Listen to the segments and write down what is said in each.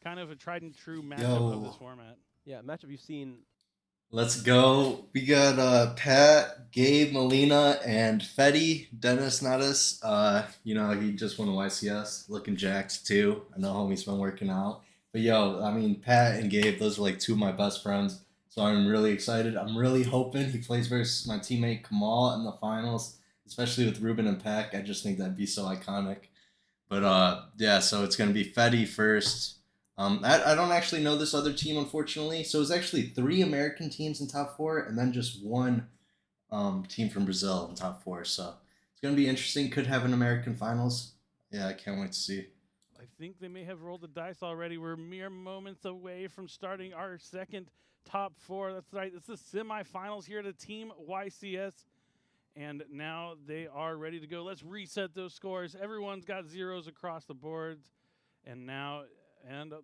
kind of a tried and true matchup of Yo, this format. Yeah, matchup you've seen. let's go. We got Pat, Gabe, Molina, and Fetty. Dennis Natus. He just won a YCS, looking jacked too. I know homie's been working out. But yo, I mean, Pat and Gabe, those are like two of my best friends. So I'm really excited. I'm really hoping he plays versus my teammate Kamal in the finals, especially with Ruben and Pack. I just think that'd be so iconic. But yeah, so it's gonna be Fetty first. I don't actually know this other team, unfortunately. So it's actually three American teams in top four, and then just one team from Brazil in top four. So it's gonna be interesting. Could have an American finals. Yeah, I can't wait to see. I think they may have rolled the dice already. We're mere moments away from starting our second top four. That's right. It's the semifinals here at Team YCS. And now they are ready to go. Let's reset those scores. Everyone's got zeros across the boards. And now,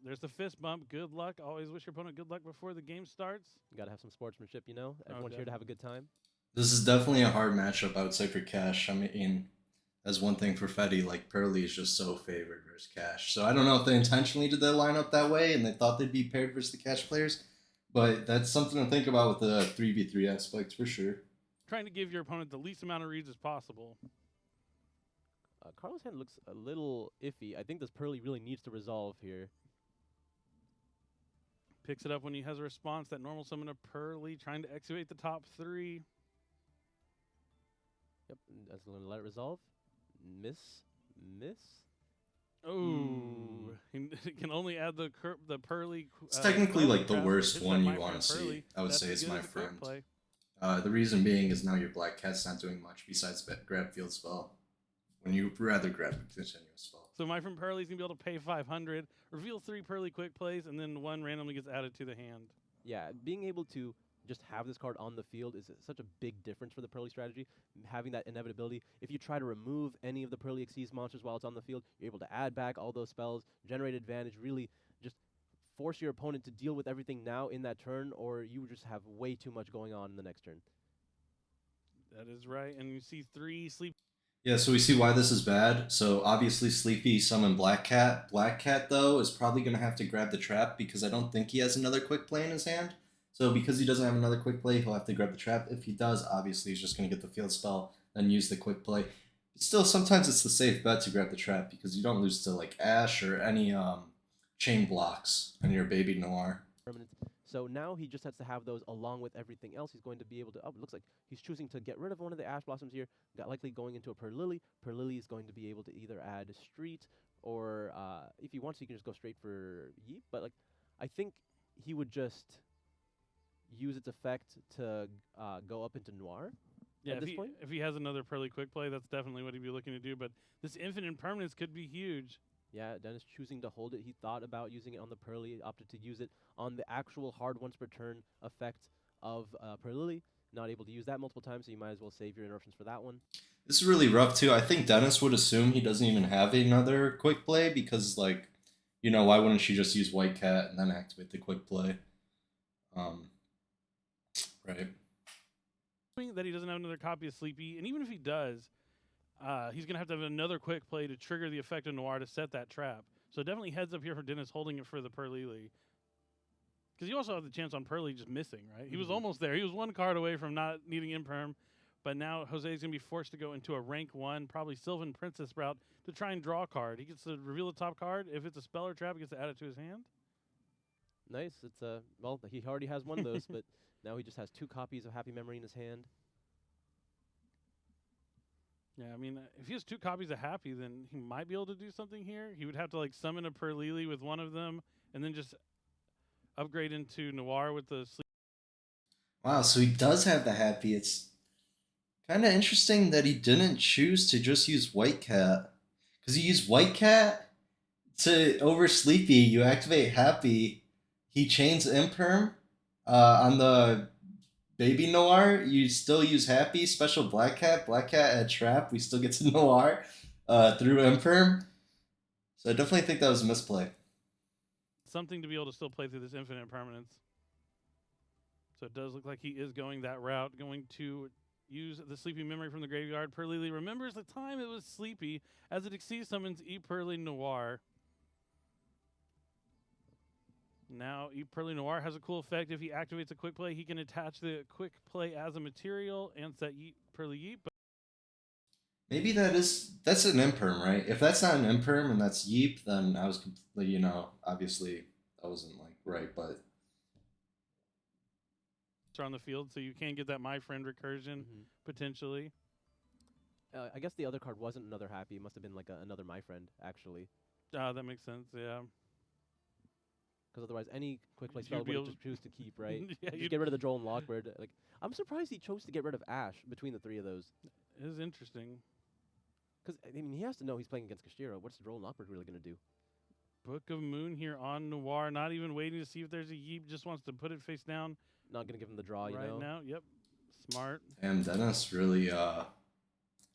there's the fist bump. Good luck. Always wish your opponent good luck before the game starts. You gotta have some sportsmanship, you know. Everyone's here to have a good time. This is definitely a hard matchup, I would say, for Cash. I mean, as one thing for Fetty, like Pearly is just so favored versus Cash. So I don't know if they intentionally did that line up that way and they thought they'd be paired versus the Cash players, but that's something to think about with the 3v3 aspect for sure. Trying to give your opponent the least amount of reads as possible. Carlos' hand looks a little iffy. I think this Pearly really needs to resolve here. Picks it up when he has a response. That normal summon of Pearly trying to excavate the top three. Yep, that's going to let it resolve. Miss. Oh, he can only add the Pearly. It's technically like the crowd. worst Hits one that you want to Pearly. see. I would That's say as is good my as a quick friend. play. The reason being is now your Black Cat's not doing much besides grab field spell. When you rather grab a continuous spell. So my friend Pearly's gonna be able to pay 500, reveal 3 Pearly quick plays, and then 1 randomly gets added to the hand. Yeah, being able to just have this card on the field is such a big difference for the Pearly strategy. Having that inevitability. If you try to remove any of the Pearly Xyz monsters while it's on the field, you're able to add back all those spells, generate advantage, really just force your opponent to deal with everything now in that turn, or you just have way too much going on in the next turn. That is right, and you see 3 sleep. Yeah, so we see why this is bad. So obviously Sleepy summon Black Cat. Black Cat, though, is probably going to have to grab the trap because I don't think he has another quick play in his hand. So because he doesn't have another quick play, he'll have to grab the trap. If he does, obviously he's just going to get the field spell, then use the quick play. Still, sometimes it's the safe bet to grab the trap because you don't lose to like Ash or any chain blocks on your Baby Noir. So now he just has to have those along with everything else. He's going to be able to. Oh, it looks like he's choosing to get rid of one of the Ash Blossoms here. Likely going into a Pearly. Pearly is going to be able to either add Street or if he wants, he can just go straight for Yeep. But like, I think he would just use its effect to go up into Noir. Yeah, at this point. if he has another Pearly quick play, that's definitely what he'd be looking to do. But this infinite impermanence could be huge. Yeah, Dennis choosing to hold it. He thought about using it on the Pearly, opted to use it on the actual hard once per turn effect of Pearly. Not able to use that multiple times, so you might as well save your interruptions for that one. This is really rough, too. I think Dennis would assume he doesn't even have another quick play because, like, why wouldn't she just use White Cat and then activate the quick play? Right. That he doesn't have another copy of Sleepy, and even if he does, he's going to have another quick play to trigger the effect of Noir to set that trap. So definitely heads up here for Dennis holding it for the Pearly. Because you also have the chance on Pearly just missing, right? He was almost there. He was 1 card away from not needing Imperm. But now Jose's going to be forced to go into a rank 1, probably Sylvan Princess route to try and draw a card. He gets to reveal the top card. If it's a spell or trap, he gets to add it to his hand. Nice. It's well, he already has one of those, but now he just has 2 copies of Happy Memory in his hand. Yeah, I mean, if he has 2 copies of Happy, then he might be able to do something here. He would have to like summon a Pearly with one of them, and then just upgrade into Noir with the sleep. Wow, so he does have the Happy. It's kind of interesting that he didn't choose to just use White Cat. Because you use White Cat to over Sleepy, you activate Happy, he chains Imperm. On the Baby Noir, you still use Happy, special Black Cat at Trap, we still get to Noir through Imperm. So I definitely think that was a misplay. Something to be able to still play through this infinite impermanence. So it does look like he is going that route, going to use the Sleepy Memory from the graveyard. Pearly remembers the time it was Sleepy as it Xyz summons E Pearly Noir. Now, Pearly Noir has a cool effect. If he activates a quick play, he can attach the quick play as a material and set Pearly Yeet. But Maybe that's an imperm, right? If that's not an imperm and that's yeep, then I was completely, obviously that wasn't like right, but on the field, so you can get that My Friend recursion potentially. I guess the other card wasn't another happy. It must have been like another My Friend, actually. That makes sense, yeah. Because otherwise, any quick play You'd spell be would able just choose to keep, right? Yeah, Just get rid of the Droll and Lockbird. Like, I'm surprised he chose to get rid of Ash between the three of those. It is interesting. Because, I mean, he has to know he's playing against Kashtira. What's Droll and Lockbird really going to do? Book of Moon here on Noir, not even waiting to see if there's a Yeep, just wants to put it face down. Not going to give him the draw, you right know? now, yep. Smart. and Dennis really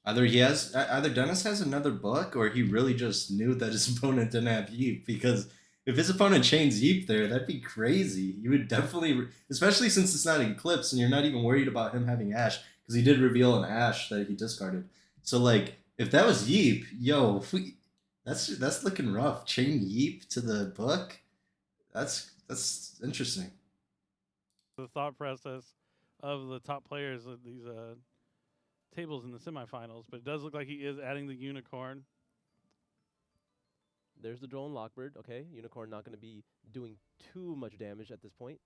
either Dennis has another book or he really just knew that his opponent didn't have Yeep, because if his opponent chains Yeep there, that'd be crazy. You would definitely, especially since it's not Eclipse and you're not even worried about him having Ash, because he did reveal an Ash that he discarded. So like, if that was Yeep, that's looking rough. Chain Yeep to the book, that's interesting. The thought process of the top players of these tables in the semifinals, but it does look like he is adding the Unicorn. There's the Droll and Lockbird. Okay, Unicorn not going to be doing too much damage at this point.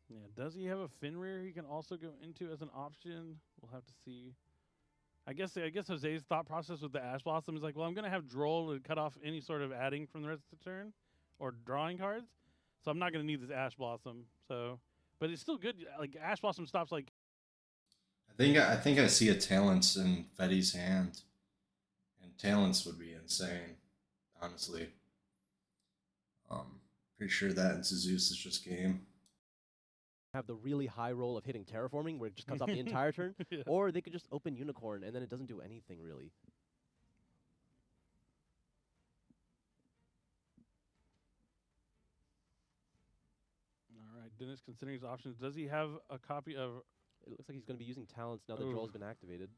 Yeah, does he have a Fenrir he can also go into as an option? We'll have to see. I guess Jose's thought process with the Ash Blossom is like, well, I'm going to have Droll to cut off any sort of adding from the rest of the turn or drawing cards, so I'm not going to need this Ash Blossom. So, but it's still good. Like Ash Blossom stops like. I think I see a Talents in Fetty's hand, and Talents would be insane, honestly. Pretty sure that and Zeus is just game. Have the really high roll of hitting Terraforming, where it just cuts off the entire turn, Yeah. or they could just open Unicorn, and then it doesn't do anything, really. All right, Dennis considering his options. Does he have a copy of? It looks like he's going to be using Talents now that Droll's been activated.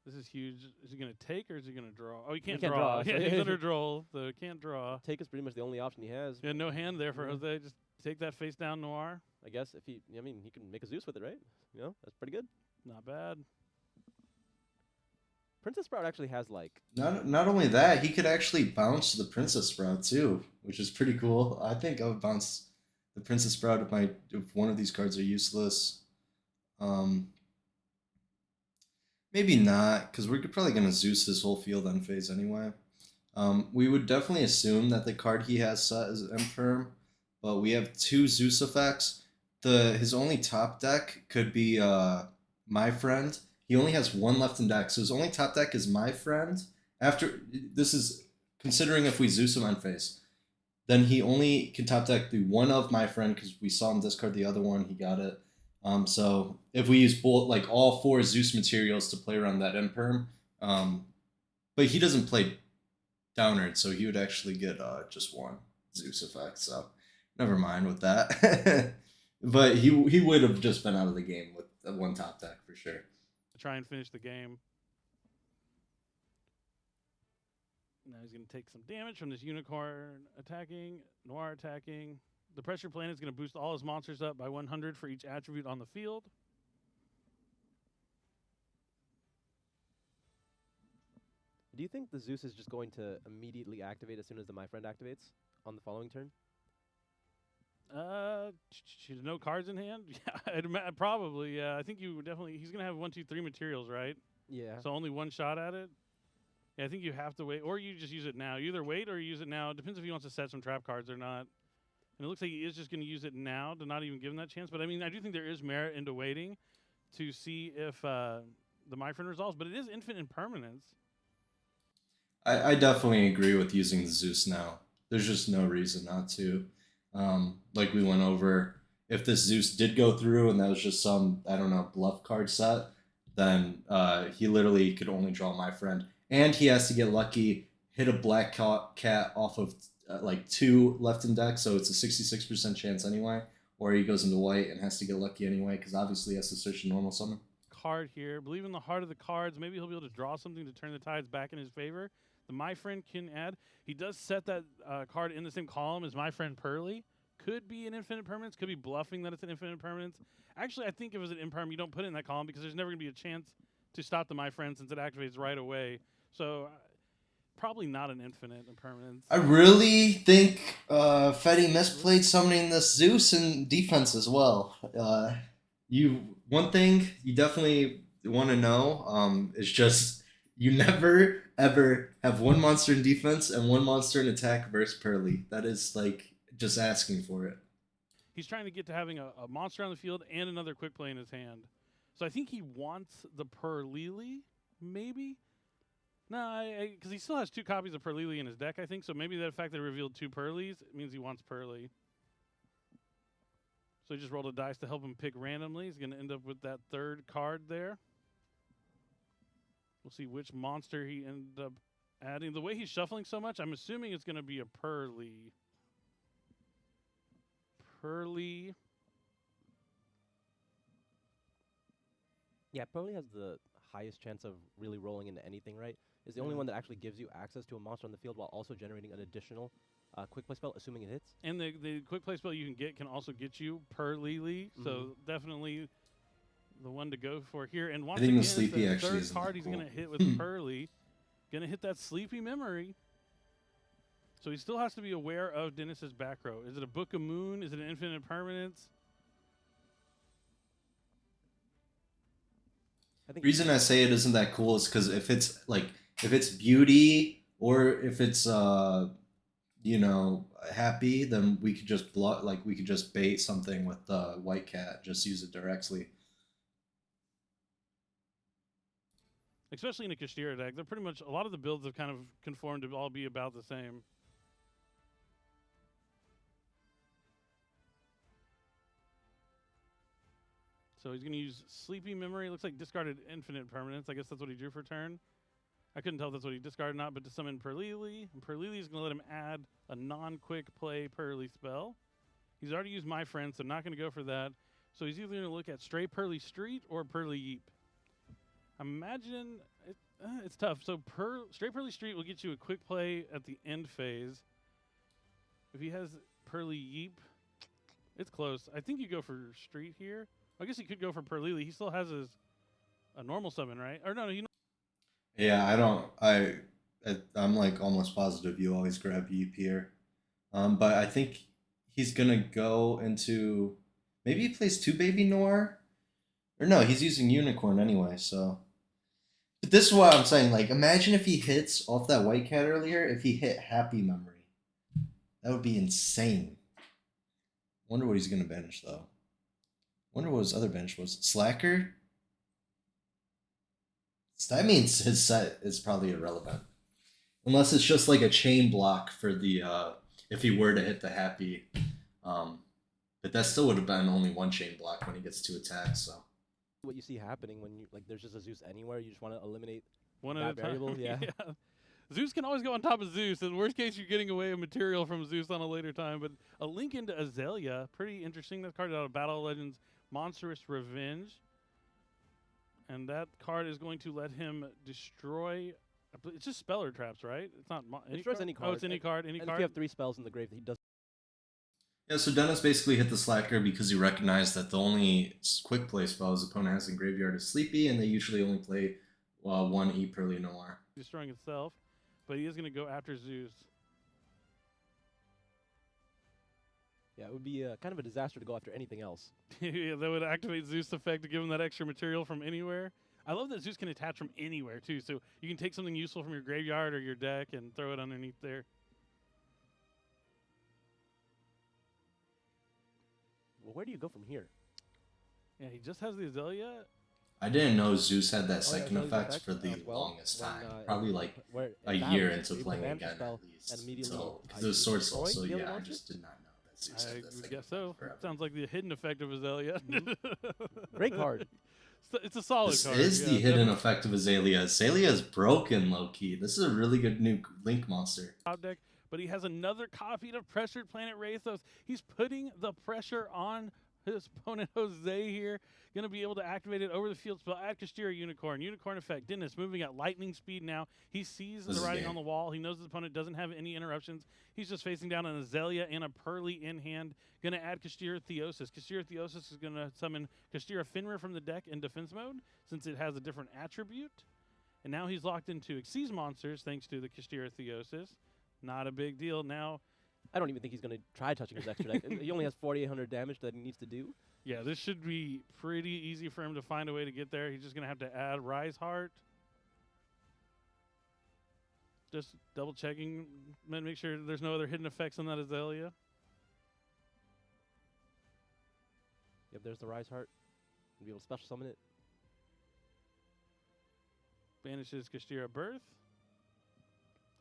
This is huge. Is he going to take or is he going to draw? Oh, he can't, can't draw. draw, Yeah, so- he's under draw, so he can't draw. Take is pretty much the only option he has. Yeah, no hand there for Yeah. Jose. Just take that face down Noir. I guess if he, I mean, he can make a Zeus with it, right? You know, that's pretty good. Not bad. Princess Sprout actually has like Not only that, he could actually bounce the Princess Sprout too, which is pretty cool. I think I would bounce the Princess Sprout if one of these cards are useless. Maybe not, because we're probably gonna Zeus his whole field end phase anyway. We would definitely assume that the card he has set is Imperm, but we have two Zeus effects. His only top deck could be My Friend. He only has one left in deck, so his only top deck is My Friend. This is considering if we Zeus him end phase, then he only can top deck the one of My Friend, because we saw him discard the other one. He got it. So if we use all four Zeus materials to play around that Imperm, but he doesn't play Downard, so he would actually get just one Zeus effect. So never mind with that. But he would have just been out of the game with one top deck for sure. Try and finish the game. Now he's going to take some damage from this Unicorn attacking, Noir attacking. The Pressure Planet is going to boost all his monsters up by 100 for each attribute on the field. Do you think the Zeus is just going to immediately activate as soon as the My Friend activates on the following turn? No cards in hand? Yeah, probably. Yeah, I think you would definitely. He's gonna have 1, 2, 3 materials, right? Yeah. So only one shot at it. Yeah, I think you have to wait, or you just use it now. You either wait or you use it now. It depends if he wants to set some trap cards or not. And it looks like he is just going to use it now to not even give him that chance. But I mean, I do think there is merit into waiting to see if the My Friend resolves. But it is infinite impermanence. I definitely agree with using the Zeus now. There's just no reason not to. Like we went over, if this Zeus did go through and that was just some, I don't know, bluff card set, then he literally could only draw My Friend. And he has to get lucky, hit a black cat off of like 2 left in deck, so it's a 66% chance anyway. Or he goes into white and has to get lucky anyway, because obviously he has to search a normal summon. Card here. Believe in the heart of the cards. Maybe he'll be able to draw something to turn the tides back in his favor. The My Friend can add. He does set that card in the same column as My Friend Pearly. Could be an infinite permanence. Could be bluffing that it's an infinite permanence. Actually, I think if it was an imperm, you don't put it in that column because there's never going to be a chance to stop the My Friend since it activates right away. So probably not an infinite impermanence. I really think Fetty misplayed summoning this Zeus in defense as well. One thing you definitely want to know is just you never ever have one monster in defense and one monster in attack versus Pearly. That is like just asking for it. He's trying to get to having a monster on the field and another quick play in his hand. So I think he wants the Pearly, maybe? No, because he still has 2 copies of Pearly in his deck, I think. So maybe the fact that he revealed 2 Pearlys means he wants Pearly. So he just rolled a dice to help him pick randomly. He's going to end up with that 3rd card there. We'll see which monster he ended up adding. The way he's shuffling so much, I'm assuming it's going to be a Pearly. Pearly. Yeah, Pearly has the highest chance of really rolling into anything, right? Is the only one that actually gives you access to a monster on the field while also generating an additional quick play spell, assuming it hits. And the quick play spell you can also get you Pearly. So definitely the one to go for here. And once again, Sleepy the actually 3rd card he's going to hit with Pearly. Going to hit that Sleepy Memory. So he still has to be aware of Dennis's back row. Is it a Book of Moon? Is it an Infinite Permanence? The reason I say it isn't that cool is because if it's beauty or if it's happy, then we could just we could just bait something with the white cat, just use it directly. Especially in a Kashtira deck, they're pretty much a lot of the builds have kind of conformed to all be about the same. So he's going to use Sleepy Memory. Looks like discarded Infinite Permanence. I guess that's what he drew for turn. I couldn't tell if that's what he discarded or not, but to summon Pearly. And Pearly is going to let him add a non-quick play Pearly spell. He's already used My Friend, so not going to go for that. So he's either going to look at straight Pearly Street or Pearly Yeep. Imagine it's tough. So straight Pearly Street will get you a quick play at the end phase. If he has Pearly Yeep, it's close. I think you go for Street here. I guess he could go for Pearly. He still has a normal summon, right? Or no, Yeah, I'm like almost positive you always grab Yeep here. But I think he's gonna go into maybe he plays 2 Baby Noir. Or no, he's using Unicorn anyway, so. But this is what I'm saying, like imagine if he hits off that white cat earlier, if he hit Happy Memory. That would be insane. Wonder what he's gonna bench though. Wonder what his other bench was. Slacker? So that means his set is probably irrelevant. Unless it's just like a chain block for the, if he were to hit the happy. But that still would have been only 1 chain block when he gets 2 attacks, so. What you see happening when there's just a Zeus anywhere, you just want to eliminate one that variable. Yeah. Zeus can always go on top of Zeus. In worst case, you're getting away a material from Zeus on a later time. But a link into Azalea, pretty interesting. That card out of Battle Legends. Monstrous Revenge. And that card is going to let him destroy. It's just speller traps, right? It's not Any card. Oh, it's any card. Any and card. If you have 3 spells in the grave that he does. Yeah, so Dennis basically hit the slacker because he recognized that the only quick play spell his opponent has in graveyard is Sleepy, and they usually only play 1 E Pearly Noir. Destroying itself, but he is going to go after Zeus. Yeah, it would be kind of a disaster to go after anything else. Yeah, that would activate Zeus effect to give him that extra material from anywhere. I love that Zeus can attach from anywhere, too. So you can take something useful from your graveyard or your deck and throw it underneath there. Well, where do you go from here? Yeah, he just has the Azalea. I didn't know Zeus had that Oh, yeah, second Azalea's effect effect for the as well. longest When, time. Probably like where a it year battles, into you playing play again Vanquish Soul, at least. and immediately Because it was Sword Soul, destroy so the other yeah, I monster? just did not know that Zeus had I that would second guess so. effect forever. Sounds like the hidden effect of Azalea. Great card. It's a solid This card. is the hidden definitely. effect of Azalea. Azalea is broken, low-key. This is a really good new Link monster. Top deck, but he has another copy of Pressured Planet Wraithos. He's putting the pressure on his opponent Jose here going to be able to activate it over the field spell. Add Kashtira Unicorn. Unicorn effect. Dennis moving at lightning speed now. He sees the writing on the wall. He knows his opponent doesn't have any interruptions. He's just facing down an Azalea and a Pearly in hand. Going to add Kashtira Theosis. Kashtira Theosis is going to summon Kashtira Finra from the deck in defense mode since it has a different attribute. And now he's locked into Xyz monsters thanks to the Kashtira Theosis. Not a big deal. Now, I don't even think he's going to try touching his extra deck. He only has 4,800 damage that he needs to do. yeah, this should be pretty easy for him to find a way to get there. He's just going to have to add Rise Heart. Just double checking, make sure there's no other hidden effects on that Azalea. Yep, there's the Rise Heart. You'll be able to special summon it. Banishes Kashtira Birth.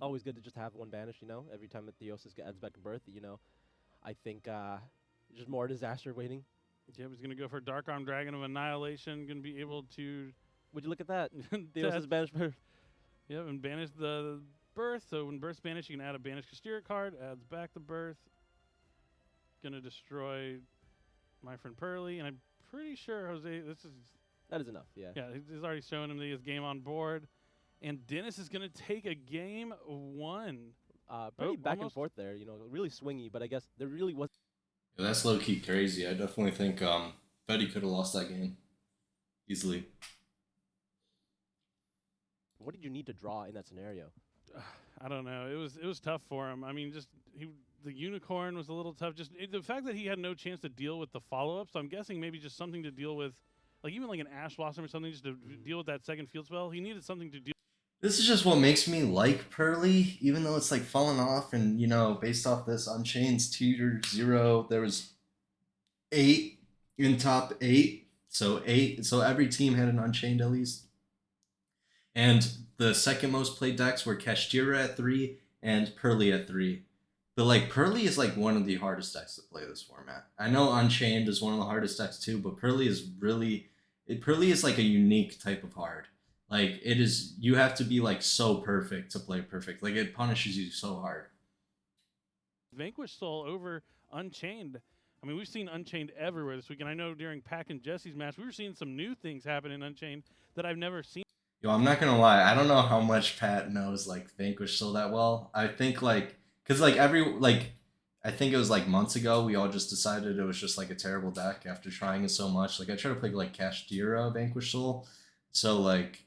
Always good to just have one banish, you know, every time that Theosis adds back a birth, you know. I think just more disaster waiting. Yep, he's going to go for Dark Arm Dragon of Annihilation. Going to be able to... Would you look at that? Theosis banish birth. Yep, and banish the birth. So when birth's banished, you can add a Banish Kashtira card. Adds back the birth. Going to destroy my friend Pearly. And I'm pretty sure Jose... That is enough, yeah. Yeah, he's already shown him that he has game on board. And Dennis is going to take a game 1. Pretty back and forth there, you know, really swingy, but I guess there really was. Yeah, that's low-key crazy. I definitely think Fetty could have lost that game easily. What did you need to draw in that scenario? I don't know. It was tough for him. I mean, just the unicorn was a little tough. Just the fact that he had no chance to deal with the follow-up. So I'm guessing maybe just something to deal with, like even like an Ash Blossom or something, just to deal with that second field spell. He needed something to deal. This is just what makes me like Pearly, even though it's like fallen off. And you know, based off this Unchained's tier 0, there was 8 in top 8. So 8. So every team had an Unchained at least. And the second most played decks were Kashtira at 3 and Pearly at 3. But like Pearly is like one of the hardest decks to play this format. I know Unchained is one of the hardest decks too, but Pearly is Pearly is like a unique type of hard. Like it is, you have to be like so perfect to play perfect. Like it punishes you so hard. Vanquish Soul over Unchained. I mean, we've seen Unchained everywhere this week, and I know during Pac and Jesse's match, we were seeing some new things happen in Unchained that I've never seen. Yo, I'm not gonna lie. I don't know how much Pat knows like Vanquish Soul that well. I think like, cause like I think it was like months ago we all just decided it was just like a terrible deck after trying it so much. Like I tried to play like Kashtira Vanquish Soul, so like.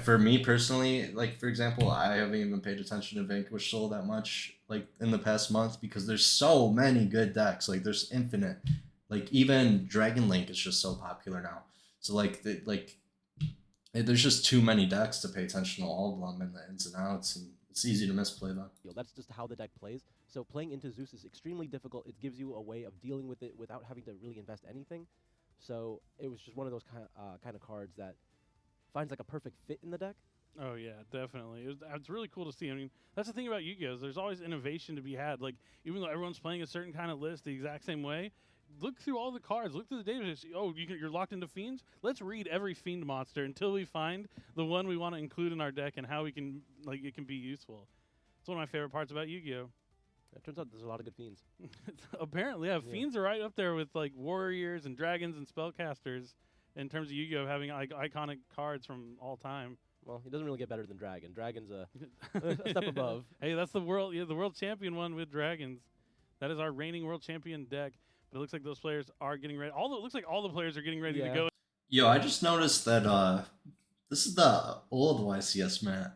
For me personally, like for example, I haven't even paid attention to Vanquish Soul that much like in the past month because there's so many good decks. Like there's infinite. Like even Dragon Link is just so popular now. So like there's just too many decks to pay attention to all of them and the ins and outs, and it's easy to misplay them. That's just how the deck plays. So playing into Zeus is extremely difficult. It gives you a way of dealing with it without having to really invest anything. So it was just one of those kind of cards that finds like a perfect fit in the deck. Oh yeah, definitely. It's really cool to see. I mean, that's the thing about Yu-Gi-Oh! There's always innovation to be had. Like even though everyone's playing a certain kind of list the exact same way, look through all the cards. Look through the database. Oh, you're locked into fiends. Let's read every fiend monster until we find the one we want to include in our deck and how we can it can be useful. It's one of my favorite parts about Yu-Gi-Oh! It turns out there's a lot of good fiends. Apparently, yeah, fiends are right up there with like warriors and dragons and spellcasters. In terms of Yu-Gi-Oh! Having iconic cards from all time. Well, he doesn't really get better than Dragon. Dragon's a step above. Hey, that's the world champion one with dragons. That is our reigning world champion deck. But it looks like those players are getting ready. It looks like all the players are getting ready to go. Yo, I just noticed that this is the old YCS mat.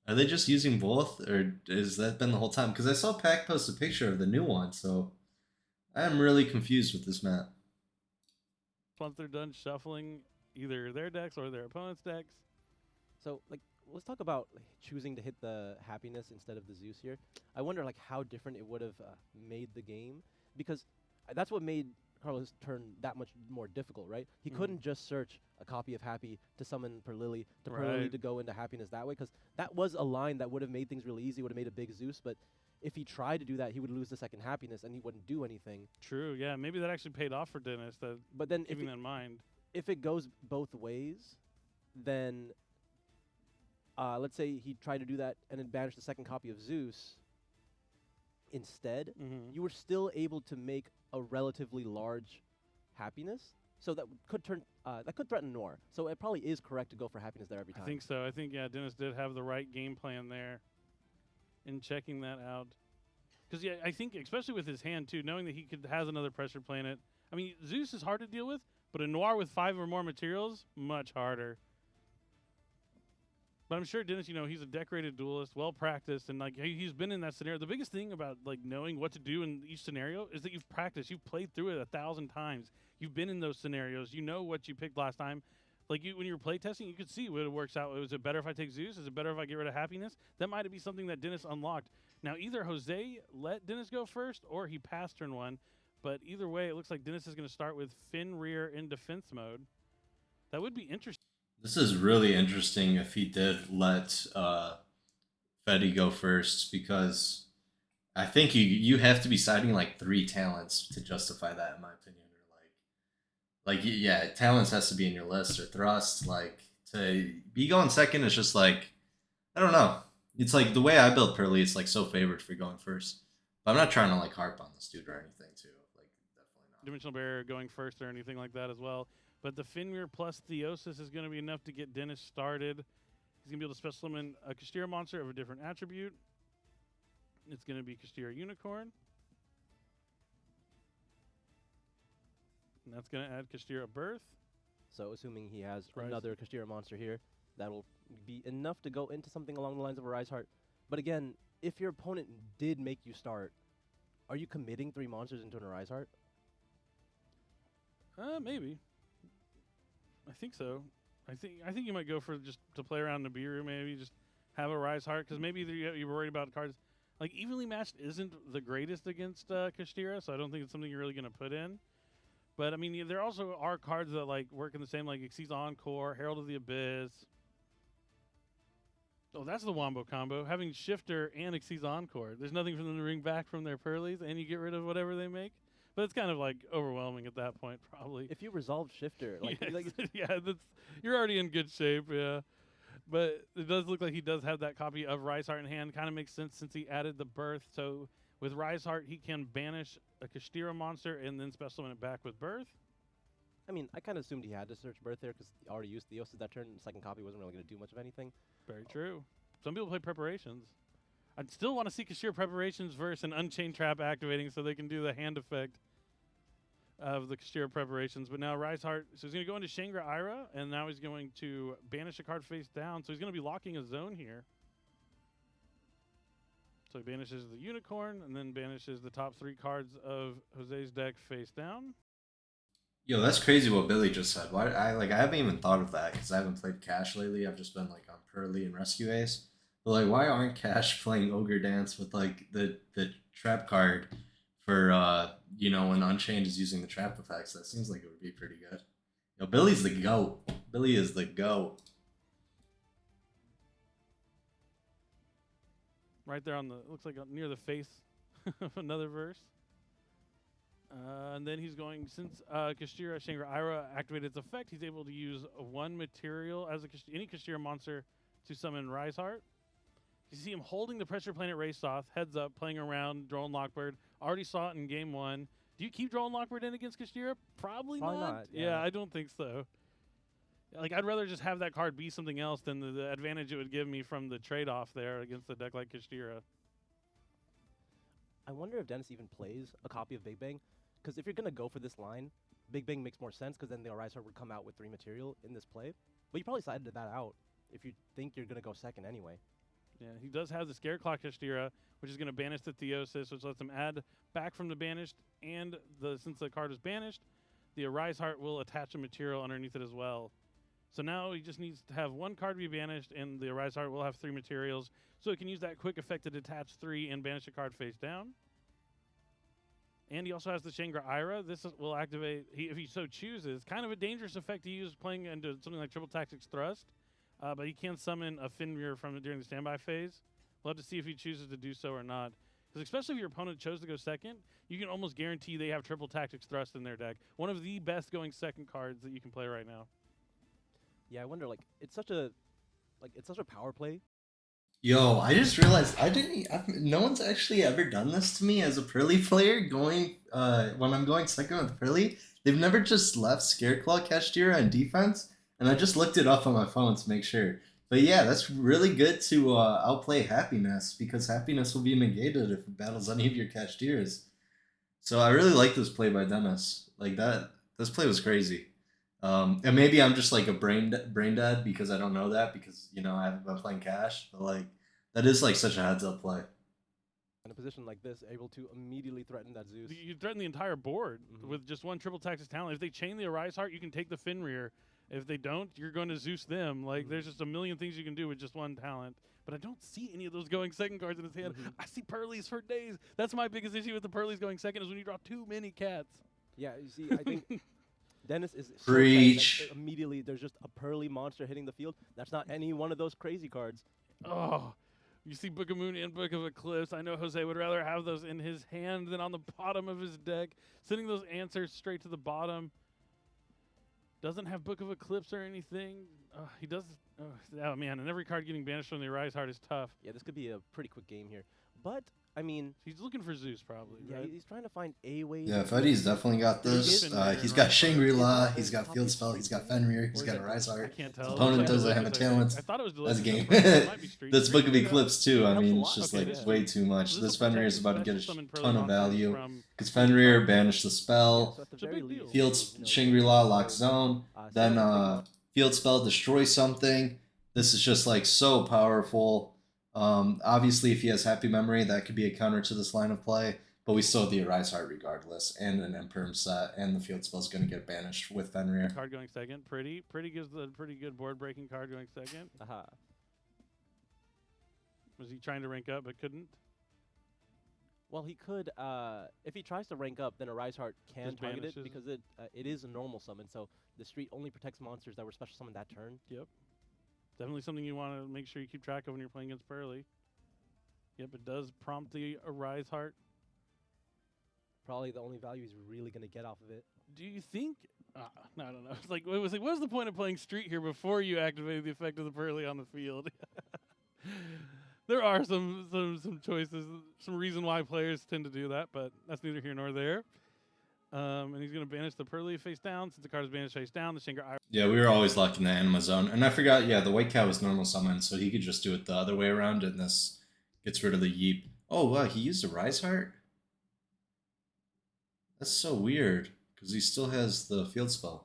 Are they just using both, or has that been the whole time? Because I saw Pac post a picture of the new one, so I am really confused with this mat. Once they're done shuffling either their decks or their opponent's decks. So, like, let's talk about choosing to hit the happiness instead of the Zeus here. I wonder, like, how different it would have made the game, because that's what made Carlos' turn that much more difficult, right? He couldn't just search a copy of Happy to summon Pearly, Pearly to go into happiness that way, because that was a line that would have made things really easy, would have made a big Zeus, but if he tried to do that, he would lose the second happiness, and he wouldn't do anything. True, yeah. Maybe that actually paid off for Dennis, but then keeping that in mind. If it goes both ways, then let's say he tried to do that and then banish the second copy of Zeus. instead, Mhm. you were still able to make a relatively large happiness. So could that could threaten Noir. So it probably is correct to go for happiness there every I time. think so. I think, yeah, Dennis did have the right game plan there in checking that out. Because, yeah, I think, especially with his hand, too, knowing that he has another pressure planet. I mean, Zeus is hard to deal with, but a Noir with 5 or more materials, much harder. But I'm sure Dennis, he's a decorated duelist, well practiced, and like he's been in that scenario. The biggest thing about like knowing what to do in each scenario is that you've practiced, you've played through it 1,000 times. You've been in those scenarios. You know what you picked last time. Like when you were playtesting, you could see what it works out. Was it better if I take Zeus? Is it better if I get rid of happiness? That might be something that Dennis unlocked. Now either Jose let Dennis go first or he passed turn 1. But either way, it looks like Dennis is going to start with Fin rear in defense mode. That would be interesting. This is really interesting if he did let Fetty go first because I think you have to be citing like 3 talents to justify that in my opinion, or yeah, talents has to be in your list or thrust. Like to be going second is just like I don't know. It's like the way I built Pearly. It's like so favored for going first, but I'm not trying to like harp on this dude or anything too. Like definitely not. Dimensional Barrier going first or anything like that as well. But the Finmir plus TRoweses is going to be enough to get Dennis started. He's going to be able to special summon a Kashtira monster of a different attribute. It's going to be Kashtira Unicorn. And that's going to add Kashtira Birth. So assuming he has Rise. another Kashtira monster here, that'll be enough to go into something along the lines of a Rise Heart. But again, if your opponent did make you start, are you committing 3 monsters into a Rise Heart? Maybe. I think so. I think you might go for just to play around Nibiru, maybe just have a Rise Heart, because maybe you're worried about cards. Like, evenly matched isn't the greatest against Kashtira, so I don't think it's something you're really going to put in. But, I mean, there also are cards that, like, work in the same, like, Xyz Encore, Herald of the Abyss. Oh, that's the Wombo combo. Having Shifter and Xyz Encore. There's nothing for them to bring back from their Pearlies, and you get rid of whatever they make. But it's kind of, like, overwhelming at that point, probably. If you resolve Shifter, like, Yeah, you're already in good shape, yeah. But it does look like he does have that copy of Rise Heart in hand. Kind of makes sense since he added the Birth. So with Rise Heart, he can banish a Kashtira monster and then special summon it back with Birth. I mean, I kind of assumed he had to search Birth there because he already used TRoweses that turn. The second copy wasn't really going to do much of anything. Very true. Some people play Preparations. I'd still want to see Kashtira Preparations versus an Unchained Trap activating so they can do the hand effect of the Kashtira Preparations. But now Rise Heart, so he's going to go into Shangri-Ira, and now he's going to banish a card face down. So he's going to be locking a zone here. So he banishes the Unicorn, and then banishes the top 3 cards of Jose's deck face down. Yo, that's crazy what Billy just said. Why I haven't even thought of that because I haven't played Cash lately. I've just been like on Pearly and Rescue Ace. But like, why aren't Cash playing Ogre Dance with like the trap card for when Unchained is using the trap effects? That seems like it would be pretty good. Yo, Billy's the GOAT. Billy is the GOAT. Right there on the, looks like near the face of another verse. And then he's going, since Kashtira Shangri-Ira activated its effect, he's able to use 1 material as any Kashtira monster to summon Rise Heart. You see him holding the Pressure Planet Raceoff, heads up, playing around Drone Lockbird. Already saw it in game 1. Do you keep Drone Lockbird in against Kashtira? Probably not. Yeah, I don't think so. Like, I'd rather just have that card be something else than the advantage it would give me from the trade-off there against a deck like Kashtira. I wonder if Dennis even plays a copy of Big Bang. Because if you're going to go for this line, Big Bang makes more sense because then the Rise Heart would come out with 3 material in this play. But you probably sided that out if you think you're going to go second anyway. Yeah, he does have the Scare Clock Kashtira, which is going to banish the TRoweses, which lets him add back from the banished, and since the card is banished, the Rise Heart will attach a material underneath it as well. So now he just needs to have 1 card be banished, and the Rise Heart will have 3 materials, so he can use that quick effect to detach 3 and banish a card face down. And he also has the Shangri-Ira. This will activate, if he so chooses, kind of a dangerous effect to use playing into something like Triple Tactics Thrust. But he can summon a Finmir from during the standby phase. We'll have to see if he chooses to do so or not. Because especially if your opponent chose to go second, you can almost guarantee they have Triple Tactics Thrust in their deck. One of the best going second cards that you can play right now. Yeah, I wonder, like, it's such a power play. Yo, I just realized no one's actually ever done this to me as a Pearly player. Going when I'm going second with Pearly, they've never just left Scareclaw Kashtira on defense, and I just looked it up on my phone to make sure. But yeah, that's really good to outplay Happiness because Happiness will be negated if it battles any of your Kashtiras. So I really like this play by Dennis. Like that, this play was crazy. And maybe I'm just like a brain dead because I don't know that because I haven't been playing Cash. But like that is like such a heads up play. In a position like this, able to immediately threaten that Zeus. You threaten the entire board with just one triple Texas talent. If they chain the Arise Heart, you can take the Fenrir. If they don't, you're going to Zeus them. Like there's just a million things you can do with just one talent. But I don't see any of those going second cards in his hand. I see Pearlies for days. That's my biggest issue with the Pearlies going second is when you draw too many cats. Yeah, you see, I think Dennis is so Preach. excited that immediately there's just a Pearly monster hitting the field. That's not any one of those crazy cards. Oh, you see Book of Moon and Book of Eclipse. I know Jose would rather have those in his hand than on the bottom of his deck. Sending those answers straight to the bottom. Doesn't have Book of Eclipse or anything. He does. Oh, man, and every card getting banished from the Arise Heart is tough. Yeah, this could be a pretty quick game here. But, I mean... He's looking for Zeus, probably, Yeah, right? he's trying to find a way... Yeah, Fetty's definitely got this. He's got Shangri-La, he's got Field Spell, he's got Fenrir, he's got a Rise I Heart. can't His tell. opponent Looks doesn't like have a it's talent. I thought it was That's a game. It might be Street. This Book of Street. Eclipse too. I Helps a mean, lot. it's just Okay, like yeah. way too much. So This will Fenrir protect is about to get special summon a Pearly ton of monsters value. from- Because Fenrir banished the So spell, at the It's a very big least, deal. Field you know, Shangri-La lock zone, then Cesar Field Spell destroy something. This is just like so powerful. Obviously, if he has Happy Memory, that could be a counter to this line of play. But we still have the Arise Heart regardless, and an Imperm set, and the Field Spell is going to get banished with Fenrir. Card going second. Pretty gives the pretty good board breaking card going second. Aha. Was he trying to rank up but couldn't? Well, he could, if he tries to rank up, then a Rise Heart can Just target it banishes. because it is a normal summon, so the street only protects monsters that were special summoned that turn. Definitely something you want to make sure you keep track of when you're playing against Pearly. Yep, it does prompt the Arise Heart. Probably the only value he's really going to get off of it. Do you think? I don't know. It's like, what was the point of playing Street here before you activated the effect of the Pearly on the field? There are some choices, some reason why players tend to do that, but that's neither here nor there. And he's going to banish the Pearly face down. Since the card is banished face down, the Shanghai. Yeah, we were always locking the Anima Zone. And I forgot, yeah, the White Cat was normal summon, so he could just do it the other way around, and this gets rid of the Yeep. Oh, wow, he used a Rise Heart? That's so weird, because he still has the Field Spell.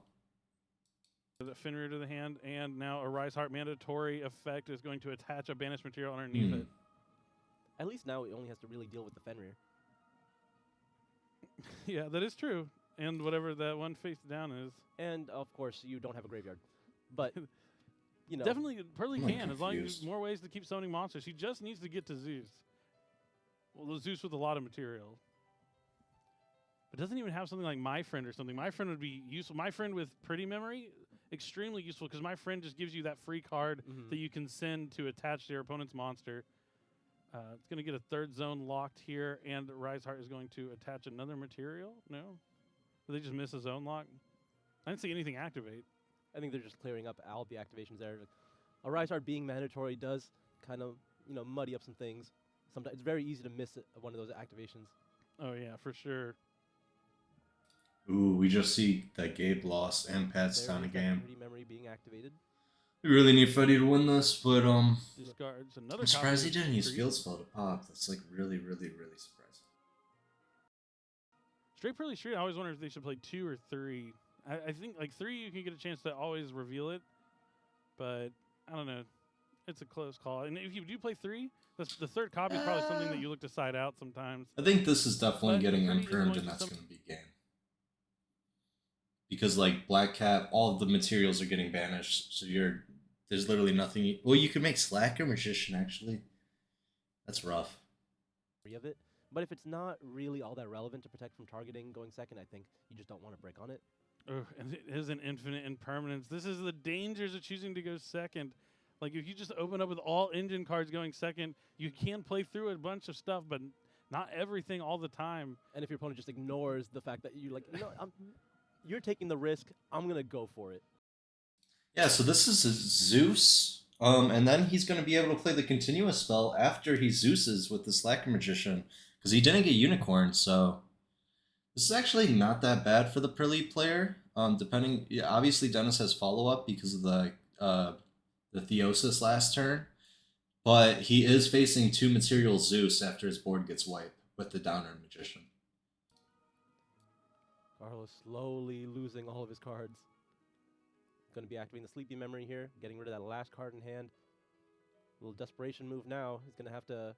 The Fenrir to the hand, and now a Rise Heart mandatory effect is going to attach a banished material underneath it. At least now he only has to really deal with the Fenrir. Yeah, that is true. And whatever that one face down is. And, of course, you don't have a graveyard. But, you know. Definitely, Pearly I'm can, as long as confused. more ways to keep summoning monsters. He just needs to get to Zeus. Well, the Zeus with a lot of material. But doesn't even have something like My Friend or something. My Friend would be useful. My Friend with Pretty Memory, extremely useful because My Friend just gives you that free card that you can send to attach to your opponent's monster. It's going to get a third zone locked here, and Rise Heart is going to attach another material. No? Did they just miss a zone lock? I didn't see anything activate. I think they're just clearing up all the activations there. Like, a Rise Heart being mandatory does kind of, muddy up some things. Sometimes it's very easy to miss one of those activations. Oh, yeah, for sure. Ooh, we just see that Gabe lost and Pat's down a game. Pretty Memory being activated. We really need Fetty to win this, but Discards another I'm surprised he copy of didn't use Street. Field Spell to pop. That's like really, really, really surprising. Straight Pearly Street, I always wonder if they should play 2 or 3. I think like 3 you can get a chance to always reveal it, but I don't know. It's a close call. And if you do play 3, the third copy is probably something that you look to side out sometimes. I think this is definitely But getting Fetty is impermed, going and to that's some- going to be game. Because like Black Cat, all of the materials are getting banished, so there's literally nothing. Well, you could make Slacker Magician actually. That's rough. Of it. But if it's not really all that relevant to protect from targeting going second, I think you just don't want to break on it. Ugh, and it is an infinite impermanence. This is the dangers of choosing to go second. Like if you just open up with all engine cards going second, you can play through a bunch of stuff, but not everything all the time. And if your opponent just ignores the fact that you're taking the risk, I'm going to go for it. Yeah, so this is a Zeus, And then he's going to be able to play the continuous spell after he Zeuses with the Slacker Magician because he didn't get Unicorn. So this is actually not that bad for the Pearly player. Depending, yeah, obviously Dennis has follow up because of the TRoweses last turn, but he is facing 2 material Zeus after his board gets wiped with the Downer Magician. Carlos slowly losing all of his cards. Going to be activating the Sleepy Memory here, getting rid of that last card in hand. Little desperation move now. He's going to have to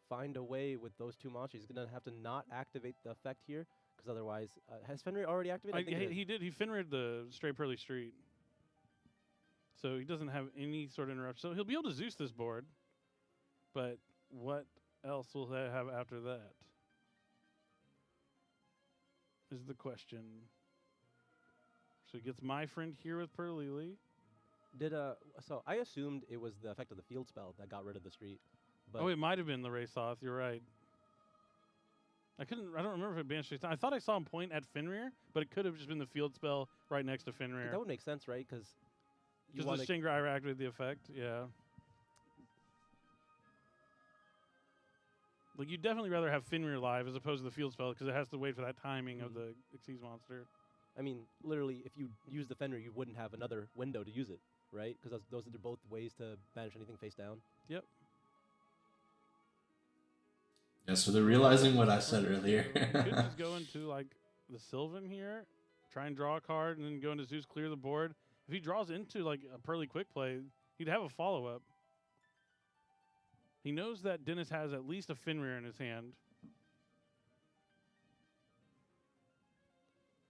find a way with those 2 monsters. He's going to have to not activate the effect here, because otherwise... has Fenrir already activated? I think he did. He Fenrir'd the straight Pearly Street. So he doesn't have any sort of interruption. So he'll be able to Zeus this board. But what else will they have after that? Is the question. So he gets my friend here with Pearly. So I assumed it was the effect of the field spell that got rid of the street. But It might have been the Race Off. You're right. I don't remember if it banished. I thought I saw him point at Fenrir, but it could have just been the field spell right next to Fenrir. that would make sense, right? Because Because the Shingra activated the effect, yeah. Like, you'd definitely rather have Fenrir live as opposed to the field spell because it has to wait for that timing of the Xyz monster. I mean, literally, if you use the Fenrir, you wouldn't have another window to use it, right? Because those are both ways to banish anything face down. Yep. Yeah, so they're realizing what I said earlier. You could just go into, like, the Sylvan here, try and draw a card, and then go into Zeus, clear the board. If he draws into, like, a Pearly quick play, he'd have a follow-up. He knows that Dennis has at least a Fenrir in his hand.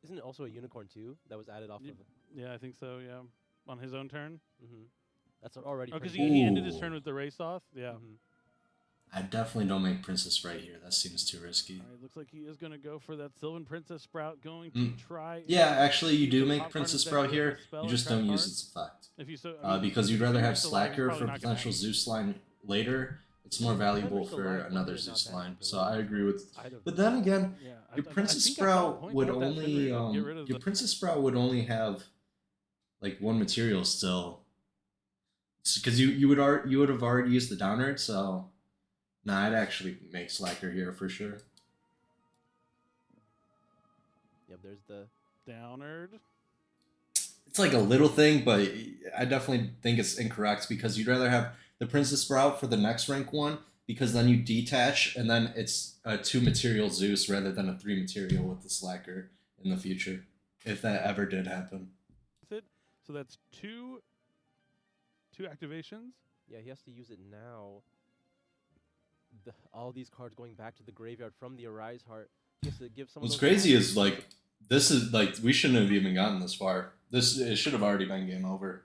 Isn't it also a unicorn too that was added off of? Yeah, I think so. Yeah, on his own turn. That's already. Oh, because he ended his turn with the Race Off. Yeah. I definitely don't make Princess right here. That seems too risky. All right, looks like he is going to go for that Sylvan Princess Sprout. Going to try. Yeah, actually, you do make Princess Sprout here. You just don't use its effect. If you because you'd rather have Slacker for potential Zeus line later. It's more valuable for another Zeus line. So I agree with. But then again, your Princess Sprout would only your Princess Sprout would only have like 1 material still. Because you would have already used the Downard, so. Nah, I'd actually make Slacker here for sure. Yep, there's the Downard. It's like a little thing, but I definitely think it's incorrect because you'd rather have the Princess Sprout for the next rank 1 because then you detach and then it's a 2 material Zeus rather than a 3 material with the Slacker in the future, if that ever did happen. So that's two activations. Yeah, he has to use it now. All these cards going back to the graveyard from the Arise Heart. He has to give some. What's crazy is like this is like we shouldn't have even gotten this far. It should have already been game over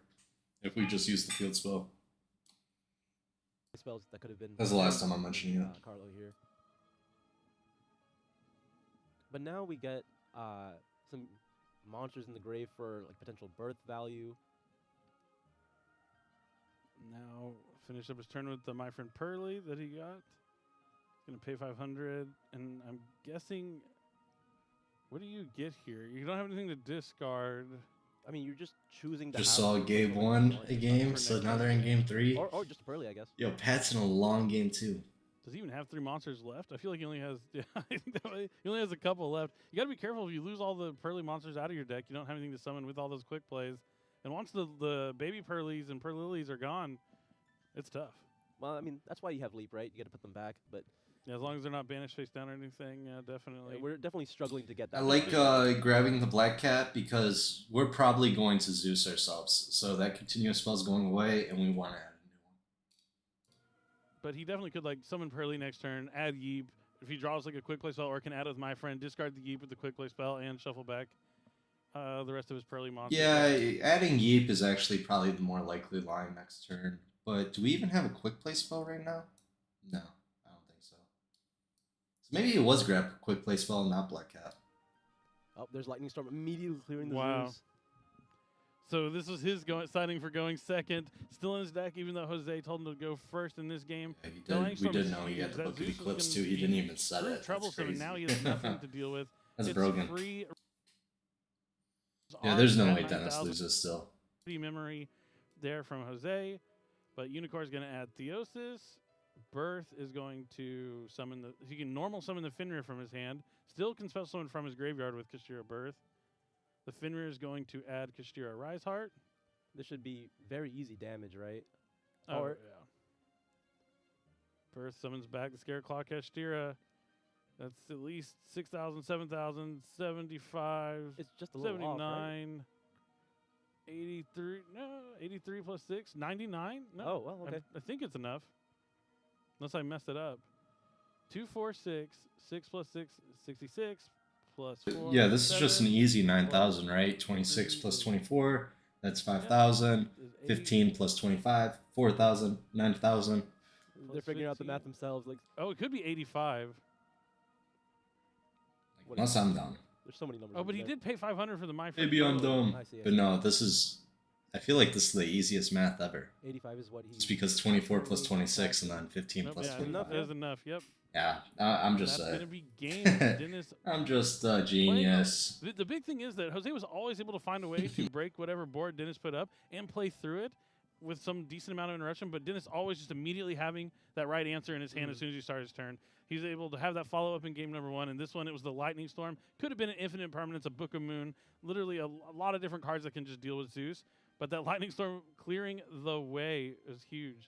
if we just used the field spell. Spells that could have been. That's the last time I'm mentioning it. Carlo here. But now we get some monsters in the grave for like potential birth value. Now finish up his turn with my friend Pearly that he got. He's gonna pay 500, and I'm guessing. What do you get here? You don't have anything to discard. I mean, you're just choosing to. Just saw Gabe won a game, so now they're in game 3. Or just Pearly, I guess. Yo, Pat's in a long game too. Does he even have 3 monsters left? I feel like he only has. Yeah, I think he only has a couple left. You got to be careful if you lose all the Pearly monsters out of your deck. You don't have anything to summon with all those quick plays. And once the baby Pearlies and Pearlilies are gone, it's tough. Well, I mean, that's why you have Leap, right? You got to put them back, but. Yeah, as long as they're not banished face down or anything, yeah, definitely. Yeah, we're definitely struggling to get that. I like grabbing the Black Cat because we're probably going to Zeus ourselves. So that continuous spell's going away, and we want to add a new one. But he definitely could like summon Pearly next turn, add Yeep. If he draws like a quick play spell, or can add with my friend, discard the Yeep with the quick play spell, and shuffle back the rest of his Pearly monsters. Yeah, adding Yeep is actually probably the more likely line next turn. But do we even have a quick play spell right now? No. Maybe it was grab quick play spell and not Black Cat. Oh, there's Lightning Storm immediately clearing the Zeus. So this was his signing for going second. Still in his deck, even though Jose told him to go first in this game. Yeah, he did. We did know he had the Book of Eclipse too. He didn't even set it. Troublesome, and now he has nothing to deal with. That's it's broken. Free. Yeah, there's no way Dennis loses still. Memory there from Jose. But Unicorn is going to add Theosis. Birth is going to summon the. He can normal summon the Fenrir from his hand. Still can special summon from his graveyard with Kashtira Birth. The Fenrir is going to add Kashtira Rise Heart. This should be very easy damage, right? Oh, Or- yeah. Birth summons back the Scareclaw Kashtira. That's at least 6,000, 7,000, 75, It's just a little off, right? 79, 83. No, 83 plus 6, 99. No, Oh, well, okay. I think it's enough. Unless I messed it up. 2, 4, 6, 6 plus 6, 66, plus 4. Yeah, this is just an 7, easy 9,000, right? 26 plus 24, that's 5,000. is 80. 15 plus 25, 4,000, 9,000. They're Plus figuring out the 15. math themselves. Like, Oh, it could be 85. What Unless I'm dumb. there's so many numbers. Oh, but he there. did pay 500 for the My Free Maybe I'm Throw. dumb. I see, I But see. no, this is. I feel like this is the easiest math ever. 85 is what he. It's because 24 plus 26 and then 15 Nope, plus yeah, 25. enough is enough. Yep. Yeah, I'm just That's a. going to be game. Dennis. I'm just a genius. The big thing is that Jose was always able to find a way to break whatever board Dennis put up and play through it with some decent amount of interruption, but Dennis always just immediately having that right answer in his hand as soon as he started his turn. He's able to have that follow-up in game number 1, and this one, it was the Lightning Storm. Could have been an infinite permanence, a Book of Moon, literally a lot of different cards that can just deal with Zeus, but that Lightning Storm clearing the way is huge.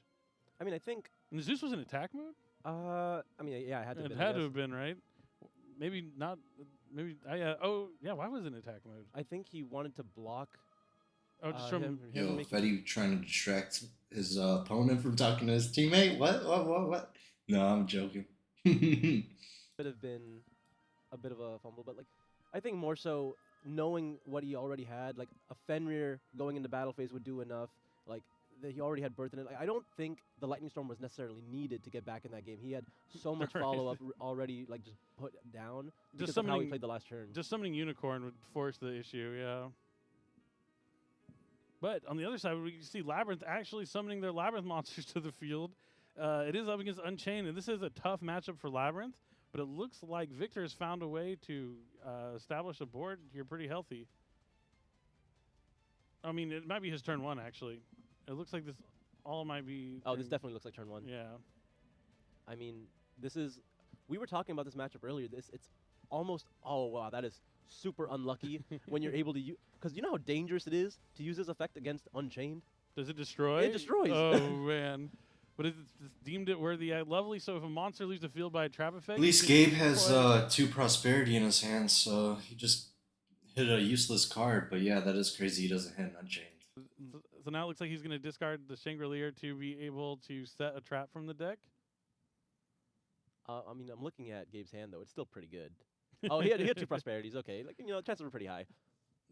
I mean, I think. And Zeus was in attack mode? I mean, yeah, it had to. It been, I had to guess. have been, right? Maybe not. Maybe. Why was it in attack mode? I think he wanted to block. Oh, just him from. Yo, making- Fetty trying to distract his opponent from talking to his teammate? What? No, I'm joking. Could have been a bit of a fumble, but like, I think more so knowing what he already had, like a Fenrir going into battle phase would do enough. Like that he already had birth in it. Like I don't think the Lightning Storm was necessarily needed to get back in that game. He had so much Right. follow up already, like just put down because of how he summoning- played the last turn. Just summoning Unicorn would force the issue, yeah. But on the other side, we can see Labyrinth actually summoning their Labyrinth monsters to the field. It is up against Unchained, and this is a tough matchup for Labyrinth, but it looks like Victor has found a way to establish a board here pretty healthy. I mean, it might be his turn 1, actually. It looks like this all might be... Oh, this turn- definitely looks like turn 1. Yeah. I mean, this is. We were talking about this matchup earlier. It's almost. Oh wow, that is super unlucky when you're able to use. Because you know how dangerous it is to use this effect against Unchained. Does it destroy? It destroys. Oh, man. But it's deemed it worthy. Lovely. So if a monster leaves the field by a trap effect... At least you can Gabe has play- 2 prosperity in his hands, so he just hit a useless card. But yeah, that is crazy. He doesn't hit an Unchained. So now it looks like he's going to discard the Chandelier to be able to set a trap from the deck. I mean, I'm looking at Gabe's hand though. It's still pretty good. Oh, he had 2 prosperities. Okay, like chances were pretty high.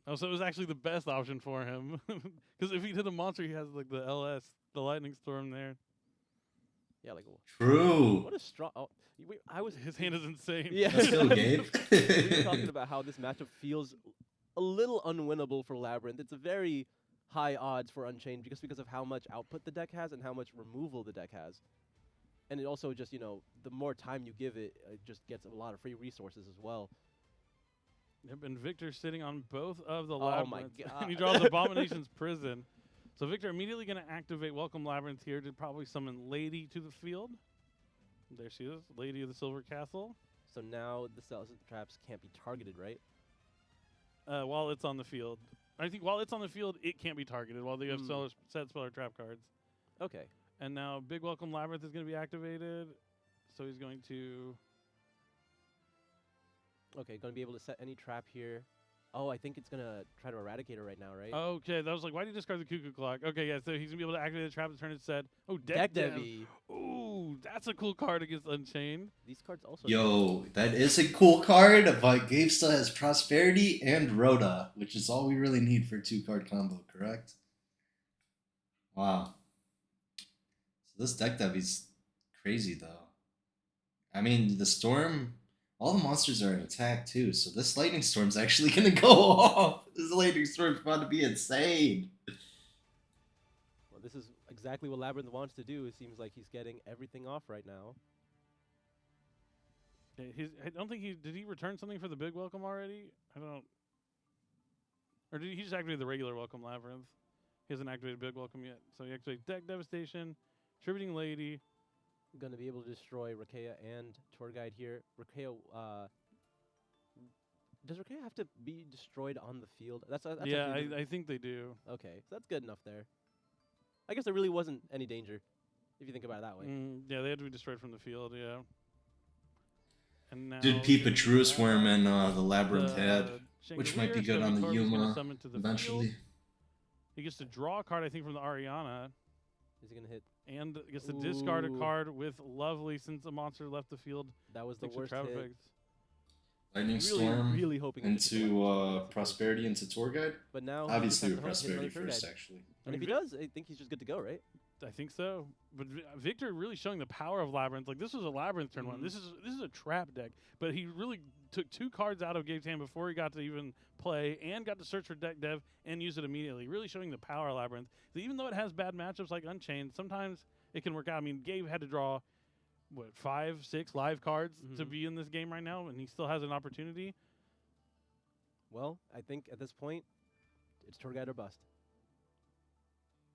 Oh, so it was actually the best option for him. Because if he hit a monster, he has like the LS, the Lightning Storm there. Yeah, like True. what a strong. Oh, I was. His hand is insane. Yeah. Let's go, Gabe. We were talking about how this matchup feels a little unwinnable for Labyrinth. It's a very high odds for Unchained because of how much output the deck has and how much removal the deck has. And it also just, the more time you give it, it just gets a lot of free resources as well. Yep, and Victor sitting on both of the Oh my Labyrinths. God. And he draws Abomination's Prison. So Victor immediately going to activate Welcome Labyrinth here to probably summon Lady to the field. There she is, Lady of the Silver Castle. So now the cells traps can't be targeted, right? While it's on the field. I think while it's on the field, it can't be targeted while they have Hmm. set spell or trap cards. Okay. And now Big Welcome Labyrinth is going to be activated. So he's going to... Okay, going to be able to set any trap here. Oh, I think it's going to try to eradicate her right now, right? Okay, that was like, why did you discard the Cuckoo Clock? Okay, yeah, so he's going to be able to activate the trap to turn it set. Oh, Deck Dev. Devi. Ooh, that's a cool card against Unchained. These cards also. Yo, that is a cool card, but Gabe still has Prosperity and Rhoda, which is all we really need for a 2-card combo, correct? Wow. So this deck is crazy, though. I mean, the Storm, all the monsters are in attack, too, so this Lightning Storm's actually going to go off. This Lightning Storm's about to be insane. Well, this is exactly what Labyrinth wants to do. It seems like he's getting everything off right now. Okay, I don't think did he return something for the Big Welcome already? I don't. Or did he just activate the regular Welcome Labyrinth? He hasn't activated Big Welcome yet. So he activates Deck Devastation, Tributing Lady. Going to be able to destroy Rakea and Tour Guide here. Rakea, does Rakea have to be destroyed on the field? That's Yeah, actually I think they do. okay. So that's good enough there. I guess there really wasn't any danger, if you think about it that way. Yeah, they had to be destroyed from the field, yeah. And now Did peep a gonna Truce Worm have and the Labyrinth head, the which might be Chandelier, good so on the Victoria's gonna Yuma summon to the eventually. field. He gets to draw a card, I think, from the Ariana, Is he going to hit? and gets to discard a Ooh. card with Lovely since a monster left the field. That was the Thanks for worst trap hit. effects. Lightning Really, Storm really hoping it gets into one. Prosperity into Tour Guide. But now he Obviously just with has to hit another Prosperity Tour first, Guide. actually. And if he Vic- does, I think he's just good to go, right? I think so. But Victor really showing the power of Labyrinth. Like, this was a Labyrinth turn one. Mhm. This is a trap deck. But he really took 2 cards out of Gabe's hand before he got to even play and got to search for deck dev and use it immediately. Really showing the power of Labyrinth. So even though it has bad matchups like Unchained, sometimes it can work out. I mean, Gabe had to draw, 5, 6 live cards to Mhm. be in this game right now, and he still has an opportunity. Well, I think at this point, it's Tour Guide or bust.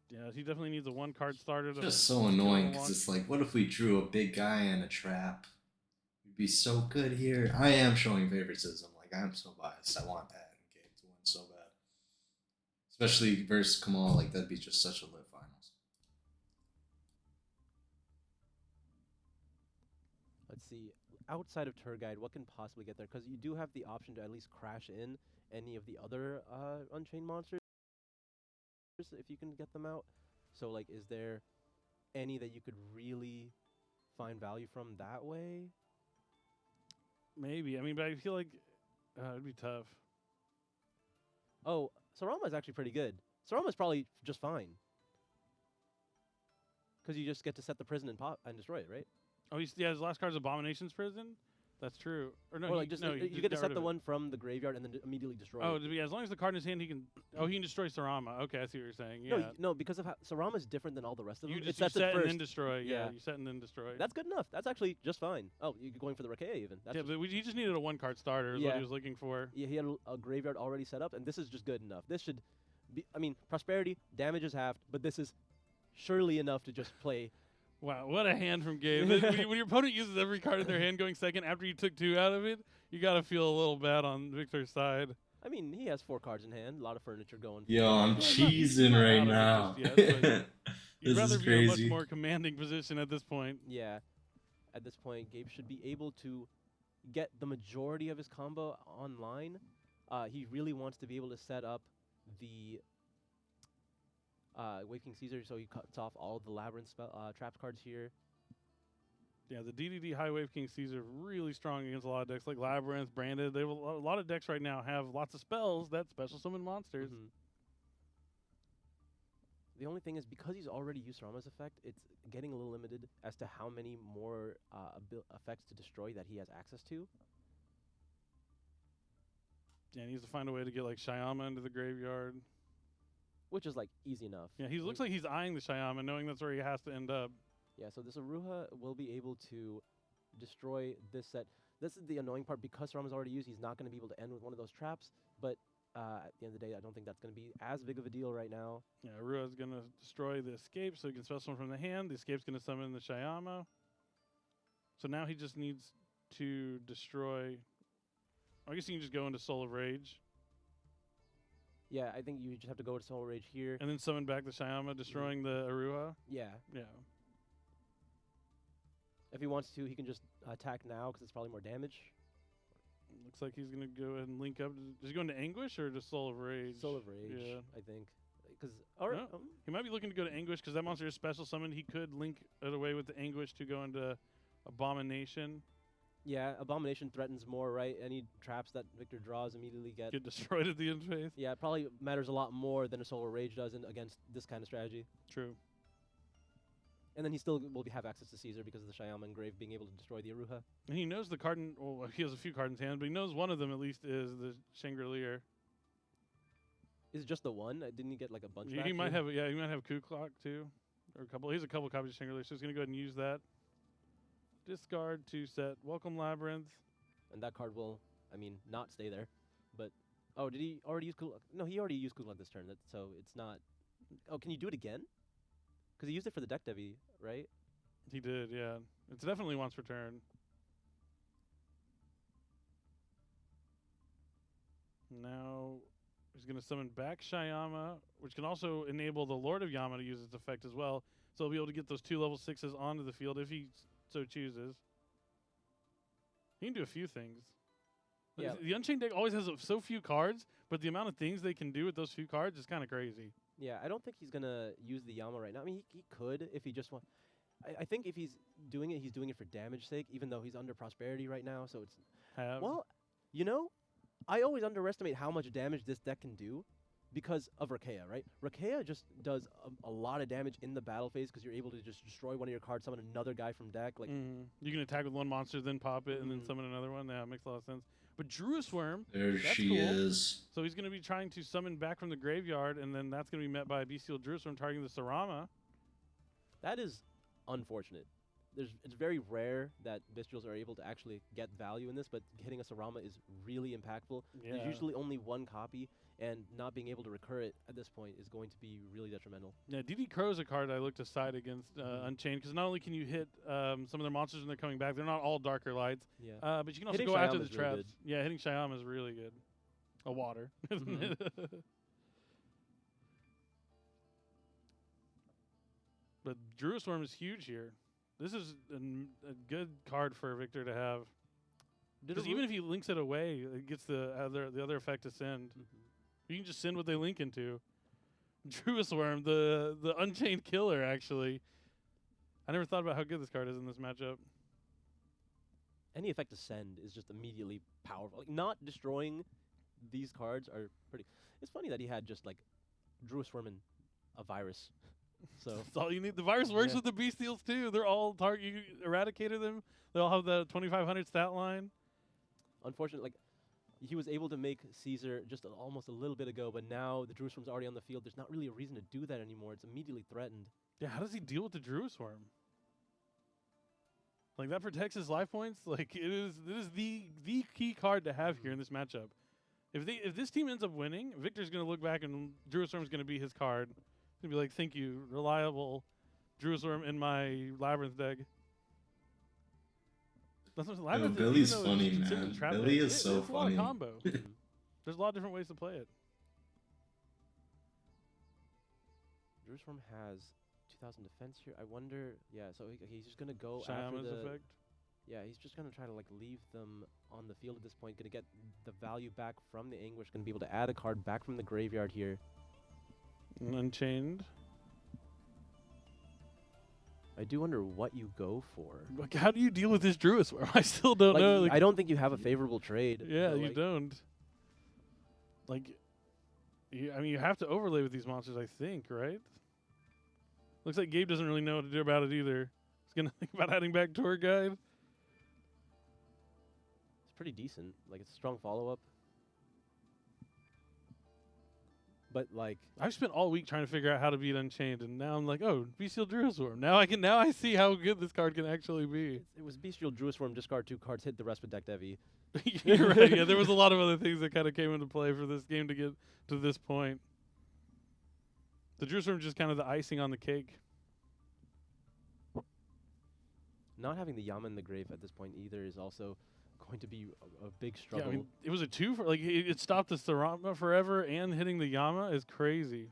Yeah, he definitely needs a 1-card starter. It's to just so kill annoying him because along. it's like, what if we drew a big guy and a trap? We'd be so good here. I am showing favoritism. Like, I'm so biased. I want Pat and Gabe to win so bad. Especially versus Kamal. Like, that'd be just such a lit finals. Let's see. Outside of Tour Guide, what can possibly get there? Because you do have the option to at least crash in any of the other Unchained monsters if you can get them out. So, like, is there any that you could really find value from that way? Maybe. I mean, but I feel like it'd be tough. Oh, Sarama is actually pretty good. Sarama's probably just fine. Because you just get to set the prison and pop and destroy it, right? Oh, his last card's Abomination's Prison? That's true. Or no, or he, like just no, you he get to got set rid the of it. one from the graveyard and then immediately destroy Oh, it. as long as the card in his hand, he can. Oh, he can destroy Sarama. Okay, I see what you're saying. No, Yeah. no, because of how Sarama's different than all the rest of them. You It just you sets it set and first. then destroy. Yeah, Yeah. you set and then destroy. That's good enough. That's actually just fine. Oh, you're going for the Rakea even. That's yeah, just- but he just needed a 1-card starter. Is what Yeah. he was looking for. yeah, he had a graveyard already set up, and this is just good enough. This should be. I mean, Prosperity damage is halved, but this is surely enough to just play. Wow, what a hand from Gabe. When your opponent uses every card in their hand going second after you took 2 out of it, you gotta feel a little bad on Victor's side. I mean, he has 4 cards in hand, a lot of furniture going. Yo, I'm He's not cheesing out right of it now. just yet, but You'd This rather is be in a much crazy. more commanding position at this point. Yeah, at this point, Gabe should be able to get the majority of his combo online. He really wants to be able to set up the Wave King Cesar, so he cuts off all the Labyrinth traps cards here. Yeah, the DDD High Wave King Caesar really strong against a lot of decks like Labyrinth, Branded. They have a lot of decks right now have lots of spells that special summon monsters. Mhm. The only thing is, because he's already used Rama's effect, it's getting a little limited as to how many more effects to destroy that he has access to. Yeah, he needs to find a way to get like Shyama into the graveyard. Which is like easy enough. Yeah, he looks like he's eyeing the Shyama, knowing that's where he has to end up. Yeah, so this Aruha will be able to destroy this set. This is the annoying part, because Rama's already used, he's not going to be able to end with one of those traps, but at the end of the day, I don't think that's going to be as big of a deal right now. Yeah, Rua's going to destroy the escape so he can special summon from the hand. The escape's going to summon the Shyama. So now he just needs to destroy... I guess he can just go into Soul of Rage. Yeah, I think you just have to go to Soul Rage here. And then summon back the Shyama, destroying the Aruha. Yeah. Yeah. If he wants to, he can just attack now, because it's probably more damage. Looks like he's going to go ahead and link up. Is he going to Anguish or just Soul of Rage? Soul of Rage, Yeah. I think. Because No. He might be looking to go to Anguish because that monster is special summoned. He could link it away with the Anguish to go into Abomination. yeah, Abomination threatens more, right? Any traps that Victor draws immediately get. Get destroyed at the end phase. Yeah, it probably matters a lot more than a Soul of Rage does against this kind of strategy. True. And then he still will have access to Cesar because of the Shyama and Grave being able to destroy the Aruha. And he knows the card. Well, he has a few cards in his hand, but he knows one of them at least is the Shangri-La. Is it just the one? Didn't he get like a bunch? He back might here? have. Yeah, he might have Coup Clock too, or a couple. He has a couple copies of Shangri-La, so he's gonna go ahead and use that. Discard to set Welcome Labyrinth. And that card will, I mean, not stay there. But did he already use Coup Clock? No, he already used Coup Clock this turn. So it's not. Oh, can you do it again? Because he used it for the deck Devi, right? He did, yeah. It's definitely once per turn. Now he's going to summon back Shyama, which can also enable the Lord of Yama to use its effect as well. So he'll be able to get those 2 level 6s onto the field if he so chooses. He can do a few things. Yeah. The Unchained deck always has so few cards, but the amount of things they can do with those few cards is kind of crazy. Yeah, I don't think he's gonna use the Yama right now. I mean, he could if he just want. I think if he's doing it for damage sake, even though he's under prosperity right now. So it's well, you know, I always underestimate how much damage this deck can do because of Rakea, right? Rakea just does a lot of damage in the battle phase because you're able to just destroy one of your cards, summon another guy from deck. Like you can attack with one monster, then pop it, and then summon another one. Yeah, it makes a lot of sense. But Druis Worm, There she cool. is. So he's going to be trying to summon back from the graveyard, and then that's going to be met by a Bestial Druis Worm targeting the Sarama. that is unfortunate. It's very rare that Bestials are able to actually get value in this, but hitting a Sarama is really impactful. Yeah. There's usually only one copy, and not being able to recur it at this point is going to be really detrimental. Yeah, DD Crow's a card I looked aside against Unchained, because not only can you hit some of their monsters when they're coming back, they're not all darker lights, Yeah. but you can also Hitting go after Shyama's the really traps. good. Yeah, hitting Shyama is really good. A water. Mhm. But Druis Worm is huge here. This is a good card for Victor to have. Because even if he links it away, it gets the other effect to send. You can just send what they link into. Druis Worm, the Unchained killer, actually. I never thought about how good this card is in this matchup. Any effect to send is just immediately powerful. Like, not destroying these cards are pretty. It's funny that he had just like Druis Worm and a virus. So That's all you need. The virus works Yeah. with the Bestials too. They're all you eradicated them. They all have the 2500 stat line. unfortunately, like he was able to make Cesar just almost a little bit ago, but now the Druis Worm's already on the field. There's not really a reason to do that anymore. It's immediately threatened. Yeah, how does he deal with the Druis Worm? Like that protects his life points. Like it is the key card to have here in this matchup. If this team ends up winning, Victor's gonna look back and Druis Worm's gonna be his card. He's gonna be like, thank you, reliable Druis Worm in my Labyrinth deck. That's what Labyrinth is, Billy's even though funny, it's considered a man. trap Billy deck, is so it's a lot of funny. combo. There's a lot of different ways to play it. Druis Worm has 2000 defense here. I wonder. Yeah, so he's just gonna go after Shyama's the. effect. Yeah, he's just gonna try to like leave them on the field at this point. Gonna get the value back from the Anguish. Gonna be able to add a card back from the graveyard here. Unchained. I do wonder what you go for. Like, how do you deal with this Druis Worm? I still don't Like, know. Like, I don't think you have a favorable trade. yeah, but, you like, don't. Like, I mean, you have to overlay with these monsters, I think, right? Looks like Gabe doesn't really know what to do about it either. He's gonna think about adding back tour guide. It's pretty decent. Like, it's a strong follow-up. But like, I've spent all week trying to figure out how to beat Unchained, and now I'm like, oh, Bestial Druis Worm. Now I see how good this card can actually be. it was Bestial Druis Worm, discard 2 cards, hit the rest with deck Devi. You're right. Yeah, there was a lot of other things that kind of came into play for this game to get to this point. The Druis Worm just kind of the icing on the cake. Not having the Yama in the grave at this point either is also going to be a big Yeah, struggle. I mean, it was a 2 for it stopped the Sarama forever and hitting the Yama is crazy.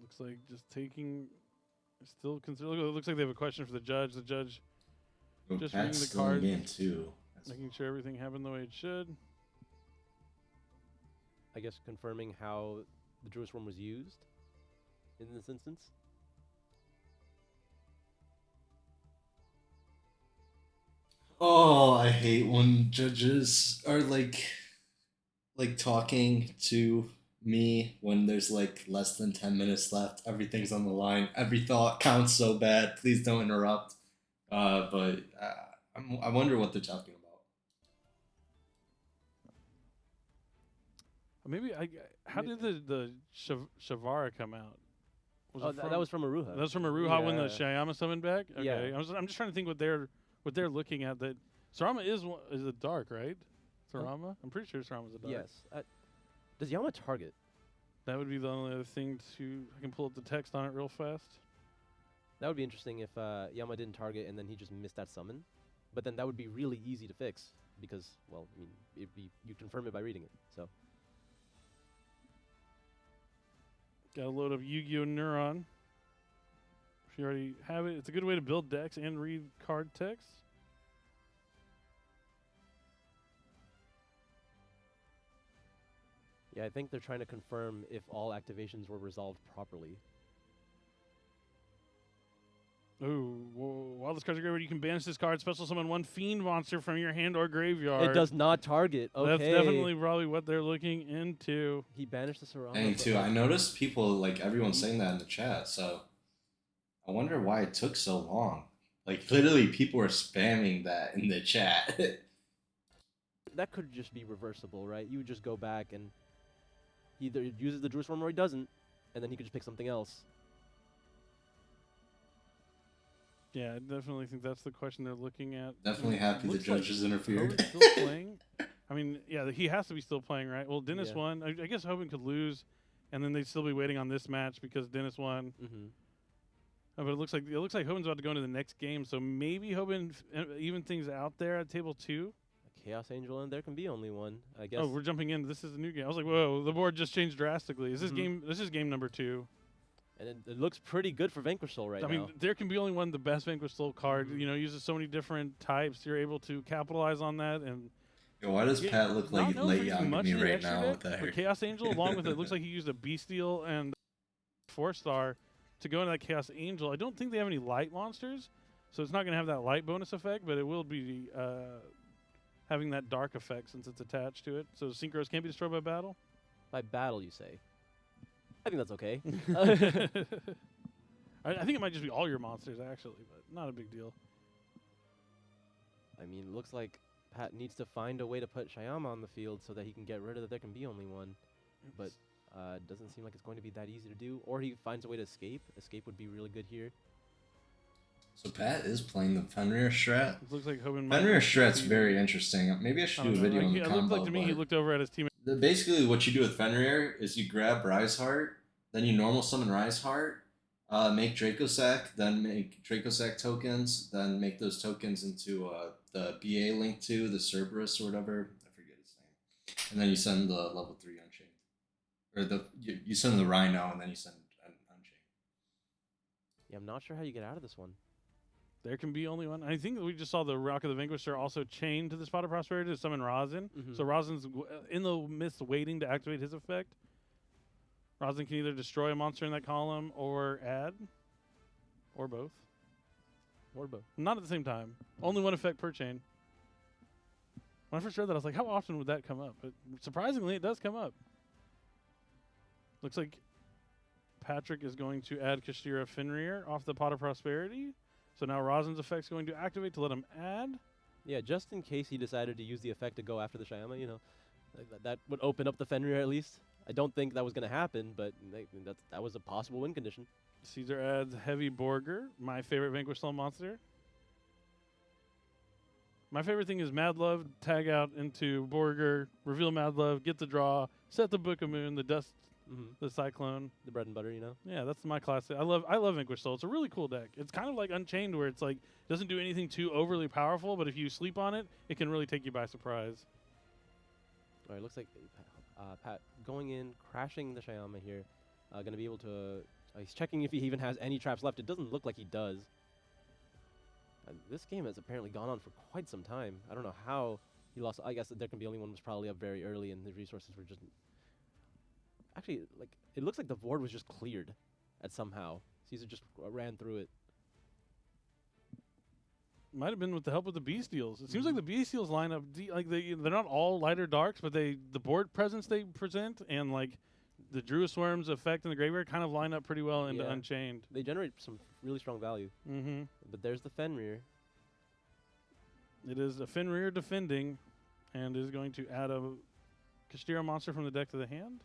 Looks like just taking still consider. It looks like they have a question for the judge. The judge Oh, Just Pat's reading the still in the game cards. too. That's making sure everything happened the way it should. I guess confirming how the Druis Worm was used in this instance. Oh, I hate when judges are like talking to me when there's like less than 10 minutes left. Everything's on the line. Every thought counts so bad. Please don't interrupt. But I wonder what they're talking about. Maybe how did the Shavara come out? Was Oh, it that was from Aruha. That was from Aruha when the Yeah. Shyama summoned back. Okay, Yeah. I'm just trying to think what they're looking at. That Sarama is a dark, right? Sarama, I'm pretty sure Sarama's a dark. Yes. Does Yama target? That would be the only other thing I can pull up the text on it real fast. That would be interesting if Yama didn't target and then he just missed that summon. But then that would be really easy to fix because, well, I mean, you confirm it by reading it. So Got to load up Yu-Gi-Oh! Neuron. If you already have it, it's a good way to build decks and read card text. yeah, I think they're trying to confirm if all activations were resolved properly. Ooh, while this card's a graveyard, you can banish this card, special summon one fiend monster from your hand or graveyard. It does not target. Okay. That's definitely probably what they're looking into. He banished the Sarama. And too, I noticed people, like everyone saying that in the chat, so I wonder why it took so long. Like literally people were spamming that in the chat. That could just be reversible, right? You would just go back and he either uses the Druid Swarm or he doesn't, and then he could just pick something else. Yeah, I definitely think that's the question they're looking at. Definitely happy the Looks like judges interfered. Hoban's still playing. I mean, yeah, he has to be still playing, right? Well, Dennis Yeah. won. I guess Hoban could lose, and then they'd still be waiting on this match because Dennis won. Mm-hmm. But it looks like Hoban's about to go into the next game, so maybe Hoban even things out there at table 2. A Chaos Angel, and there can be only one, I guess. Oh, we're jumping in. This is a new game. I was like, whoa, the board just changed drastically. Is this Mhm. game? This is game number 2. And it looks pretty good for Vanquish Soul right I now. mean, there can be only one. The best Vanquish Soul card, Mhm. you know, uses so many different types. You're able to capitalize on that and. Yo, why does Yeah, Pat look not like known late for using young much me in the right extra now deck, with that but hair? Chaos Angel, along with it, looks like he used a Bestial and 4-star to go into that Chaos Angel. I don't think they have any light monsters, so it's not going to have that light bonus effect, but it will be having that dark effect since it's attached to it. So Synchros can't be destroyed by battle. By battle, you say? I think that's okay. I think it might just be all your monsters, actually, but not a big deal. I mean, it looks like Pat needs to find a way to put Shyama on the field so that he can get rid of that there can be only one. But it doesn't seem like it's going to be that easy to do. Or he finds a way to escape. Escape would be really good here. So Pat is playing the Fenrir strat. It looks like Hoban might Fenrir be strat's succeeding. very interesting. Maybe I should do a video on the It looked combo. like to me he but looked over at his teammate. basically, what you do with Fenrir is you grab Rise Heart, then you normal summon Rise Heart, make Dracosac, then make Dracosac tokens, then make those tokens into the BA link to the Cerberus or whatever. I forget his name. And then you send the level 3 Unchained. Or you send the Rhino, and then you send Unchained. Yeah, I'm not sure how you get out of this one. There can be only one. I think we just saw the Rock of the Vanquisher also chained to the Spot of Prosperity to summon Rosin. Mhm. So Rosin's in the midst waiting to activate his effect. Rosin can either destroy a monster in that column or add. Or both. Or both. Not at the same time. Only one effect per chain. When I first read that, I was like, how often would that come up? But surprisingly, it does come up. Looks like Patrick is going to add Kashtira Fenrir off the Pot of Prosperity. So now Rosin's effect's going to activate to let him add. Yeah, just in case he decided to use the effect to go after the Shyama, you know, that would open up the Fenrir at least. I don't think that was going to happen, but that was a possible win condition. Cesar adds Heavy Borger, my favorite Vanquish Soul monster. My favorite thing is Mad Love, tag out into Borger, reveal Mad Love, get the draw, set the Book of Moon, the Dust, the Cyclone. The bread and butter, you know? Yeah, that's my classic. I love Vanquish Soul. It's a really cool deck. It's kind of like Unchained, where it's like doesn't do anything too overly powerful, but if you sleep on it, it can really take you by surprise. All right, looks like Pat going in, crashing the Shyama here. Going to be able to... he's checking if he even has any traps left. It doesn't look like he does. This game has apparently gone on for quite some time. I don't know how he lost. I guess there can be only one was probably up very early, and the resources were just... Actually, like it looks like the board was just cleared at somehow. Cesar just ran through it. Might have been with the help of the Bestials. It seems like the Bestials line up like they're not all lighter darks, but the board presence they present and like the Druid Swarm's effect in the graveyard kind of line up pretty well into Yeah. Unchained. They generate some really strong value. Mm-hmm. But there's the Fenrir. It is a Fenrir defending, and is going to add a Kashtira monster from the deck to the hand.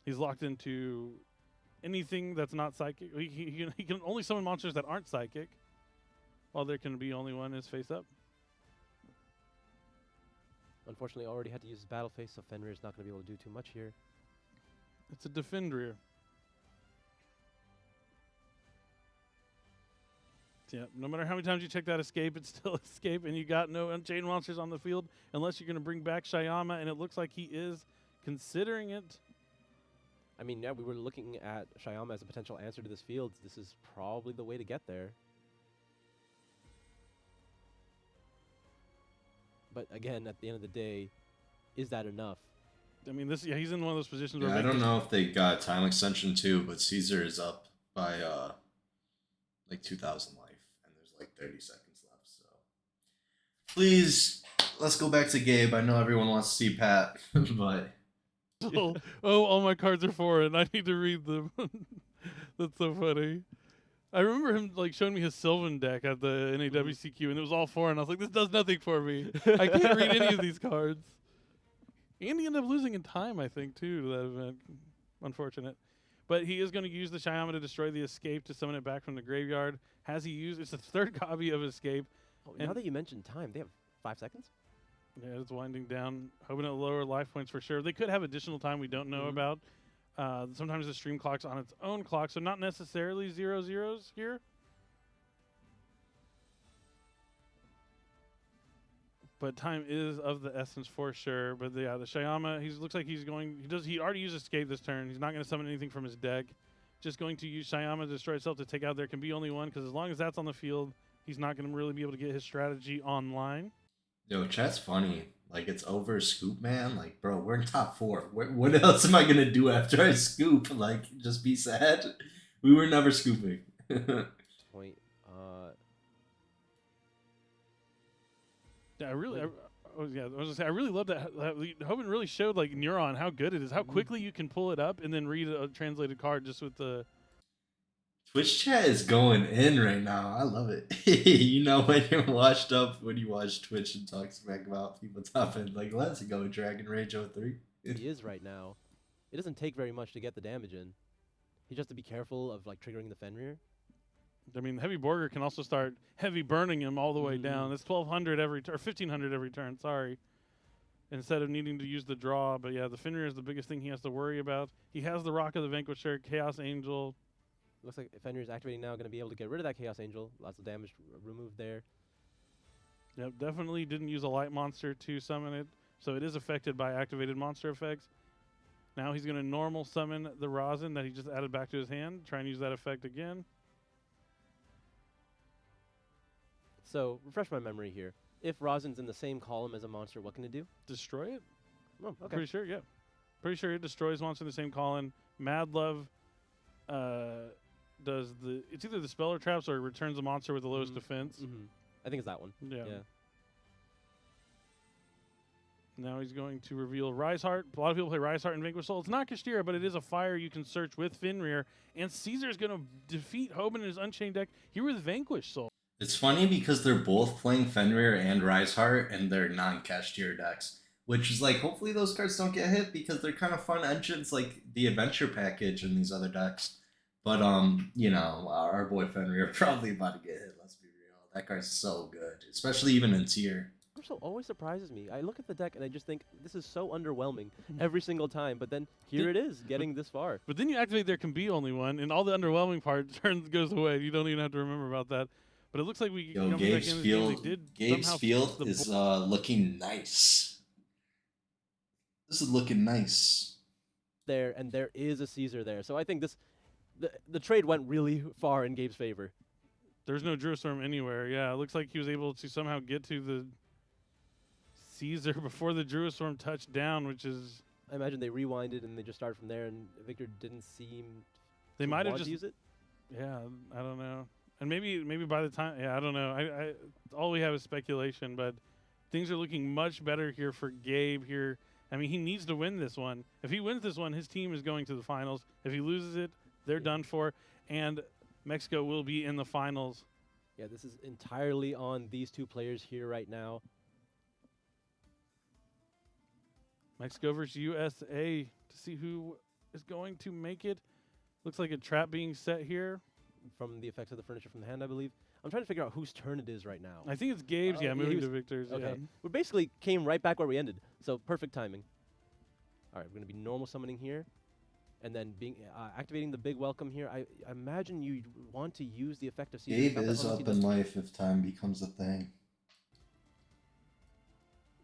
He's locked into anything that's not psychic. He can only summon monsters that aren't psychic, while there can be only one is face up. Unfortunately, already had to use his battle face, so Fenrir's not going to be able to do too much here. It's a Defendria. Yeah, no matter how many times you check that escape, it's still escape, and you got no Unchained monsters on the field unless you're going to bring back Shyama, and it looks like he is considering it. I mean, yeah, we were looking at Shyama as a potential answer to this field. This is probably the way to get there. But again, at the end of the day, is that enough? I mean, he's in one of those positions Yeah, where I don't know if they got time extension too, but Cesar is up by like 2,000 life, and there's like 30 seconds left. So please, let's go back to Gabe. I know everyone wants to see Pat, but all my cards are foreign. I need to read them. That's so funny. I remember him like showing me his Sylvan deck at the NAWCQ, and it was all foreign. I was like, this does nothing for me. I can't read any of these cards. And he ended up losing in time, I think, too, to that event. Unfortunate. But he is going to use the Shyama to destroy the escape to summon it back from the graveyard. Has he used... It's the third copy of Escape. Oh, now that you mentioned time, they have 5 seconds? Yeah, it's winding down. Hoping at lower life points for sure. They could have additional time we don't know about. Sometimes the stream clock's on its own clock, so not necessarily 0-0s here. But time is of the essence for sure. But yeah, the Shyama, looks like he's going. He already used Escape this turn. He's not going to summon anything from his deck. Just going to use Shyama to destroy itself to take out. There can be only one, because as long as that's on the field, he's not going to really be able to get his strategy online. yo, chat's funny. Like, it's over Scoop, man. Like, bro, we're in top 4. What else am I gonna do after I scoop? Like, just be sad? We were never scooping. Point. Yeah, I was gonna say, I really love that. Hoban really showed like Neuron how good it is, how quickly you can pull it up and then read a translated card just with the. Twitch chat is going in right now. I love it. You know, when you're washed up, when you watch Twitch and talk smack about people topping, like, let's go Dragon Rage 03. He is right now. It doesn't take very much to get the damage in. He just has to be careful of like triggering the Fenrir. I mean, Heavy Borger can also start heavy burning him all the way down. It's 1,200 every or 1,500 every turn. Sorry, instead of needing to use the draw. But yeah, the Fenrir is the biggest thing he has to worry about. He has the Rock of the Vanquisher, Chaos Angel. Looks like Fenrir is activating now, going to be able to get rid of that Chaos Angel. Lots of damage removed there. Yep, definitely didn't use a light monster to summon it, so it is affected by activated monster effects. Now he's going to normal summon the Rosin that he just added back to his hand. Try and use that effect again. So, refresh my memory here. If Rosin's in the same column as a monster, what can it do? Destroy it? Oh, okay. Pretty sure, yeah. Pretty sure it destroys monster in the same column. Mad Love does it's either the spell or traps or it returns a monster with the lowest defense. I think it's that one. Yeah. Now he's going to reveal Rise Heart. A lot of people play Rise Heart and Vanquish Soul. It's not Kashtira, but it is a fire you can search with Fenrir. And Cesar's going to defeat Hoban in his Unchained deck here with Vanquish Soul. It's funny because they're both playing Fenrir and Rise Heart, and they're non-Kashtira decks. Which is like, hopefully those cards don't get hit because they're kind of fun engines like the Adventure Package and these other decks. But, you know, our boy Fenrir probably about to get hit, let's be real. That card's so good, especially even in tier. Also, always surprises me. I look at the deck and I just think, this is so underwhelming every single time. But then here it is, getting this far. But then you activate there can be only one, and all the underwhelming part goes away. You don't even have to remember about that. But it looks like we Yo, Gabe's field is looking nice. This is looking nice. There, and there is a Cesar there. So I think the trade went really far in Gabe's favor. There's no Druistorm anywhere. Yeah, it looks like he was able to somehow get to the Cesar before the Druistorm touched down, which is... I imagine they rewinded and they just started from there, and Victor didn't seem they might have just use it. Yeah, I don't know. And maybe by the time... Yeah, I don't know. I all we have is speculation, but things are looking much better here for Gabe here. I mean, he needs to win this one. If he wins this one, his team is going to the finals. If he loses it, they're done for. And Mexico will be in the finals. Yeah, this is entirely on these two players here right now. Mexico versus USA to see who is going to make it. Looks like a trap being set here. From the effects of the furniture from the hand, I believe. I'm trying to figure out whose turn it is right now. I think it's Gabe's. Yeah, he Moving was- to Victor's. Okay. Yeah. We basically came right back where we ended, so perfect timing. All right, we're going to be normal summoning here, and then being activating the big welcome here. I imagine you want to use the effect of Cesar. Gabe is up in life if time becomes a thing.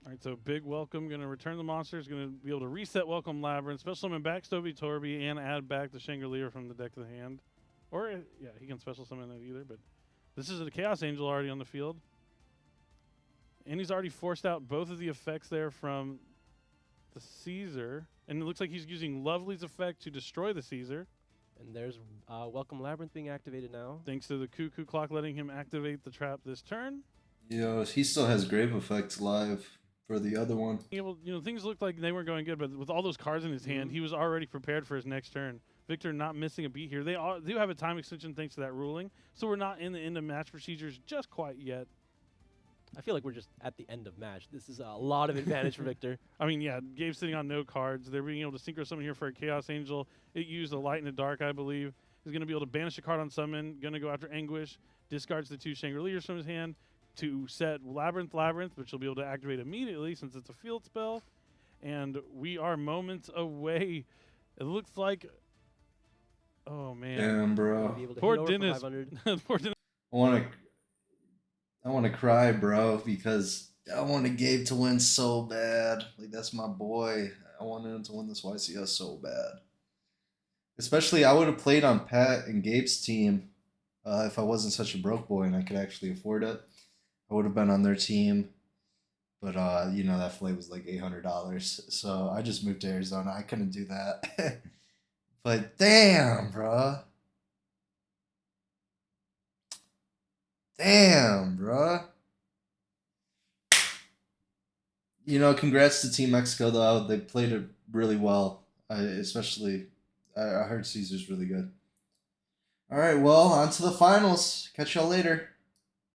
All right, so big welcome. Going to return the monsters. Going to be able to reset welcome Labyrinth. Special summon back Stoby Torby and add back the Chandelier from the deck to the hand. Or, yeah, he can special summon that either. But this is a Chaos Angel already on the field. And he's already forced out both of the effects there from the Cesar. And it looks like he's using Lovely's effect to destroy the Cesar. And there's welcome Labyrinth being activated now. Thanks to the Cuckoo Clock letting him activate the trap this turn. He still has Grave Effects live for the other one. Things looked like they weren't going good, but with all those cards in his hand, he was already prepared for his next turn. Victor not missing a beat here. They do have a time extension thanks to that ruling, so we're not in the end of match procedures just quite yet. I feel like we're just at the end of match. This is a lot of advantage for Victor. I mean, yeah, Gabe's sitting on no cards. They're being able to synchro summon here for a Chaos Angel. It used a Light and a Dark, I believe. He's going to be able to banish a card on summon, going to go after Anguish, discards the 2 Chandeliers from his hand to set Labyrinth, which he'll be able to activate immediately since it's a field spell. And we are moments away. It looks like... Oh, man. Damn, bro. Be able to Poor hit over for Dennis. 500. Poor Dennis. I want to cry, bro, because I wanted Gabe to win so bad. Like, that's my boy. I wanted him to win this YCS so bad. Especially, I would have played on Pat and Gabe's team if I wasn't such a broke boy and I could actually afford it. I would have been on their team. But, that flight was like $800. So I just moved to Arizona. I couldn't do that. But damn, bro. Damn, bro. Congrats to Team Mexico, though. They played it really well. I heard Cesar's really good. All right, well, on to the finals. Catch y'all later.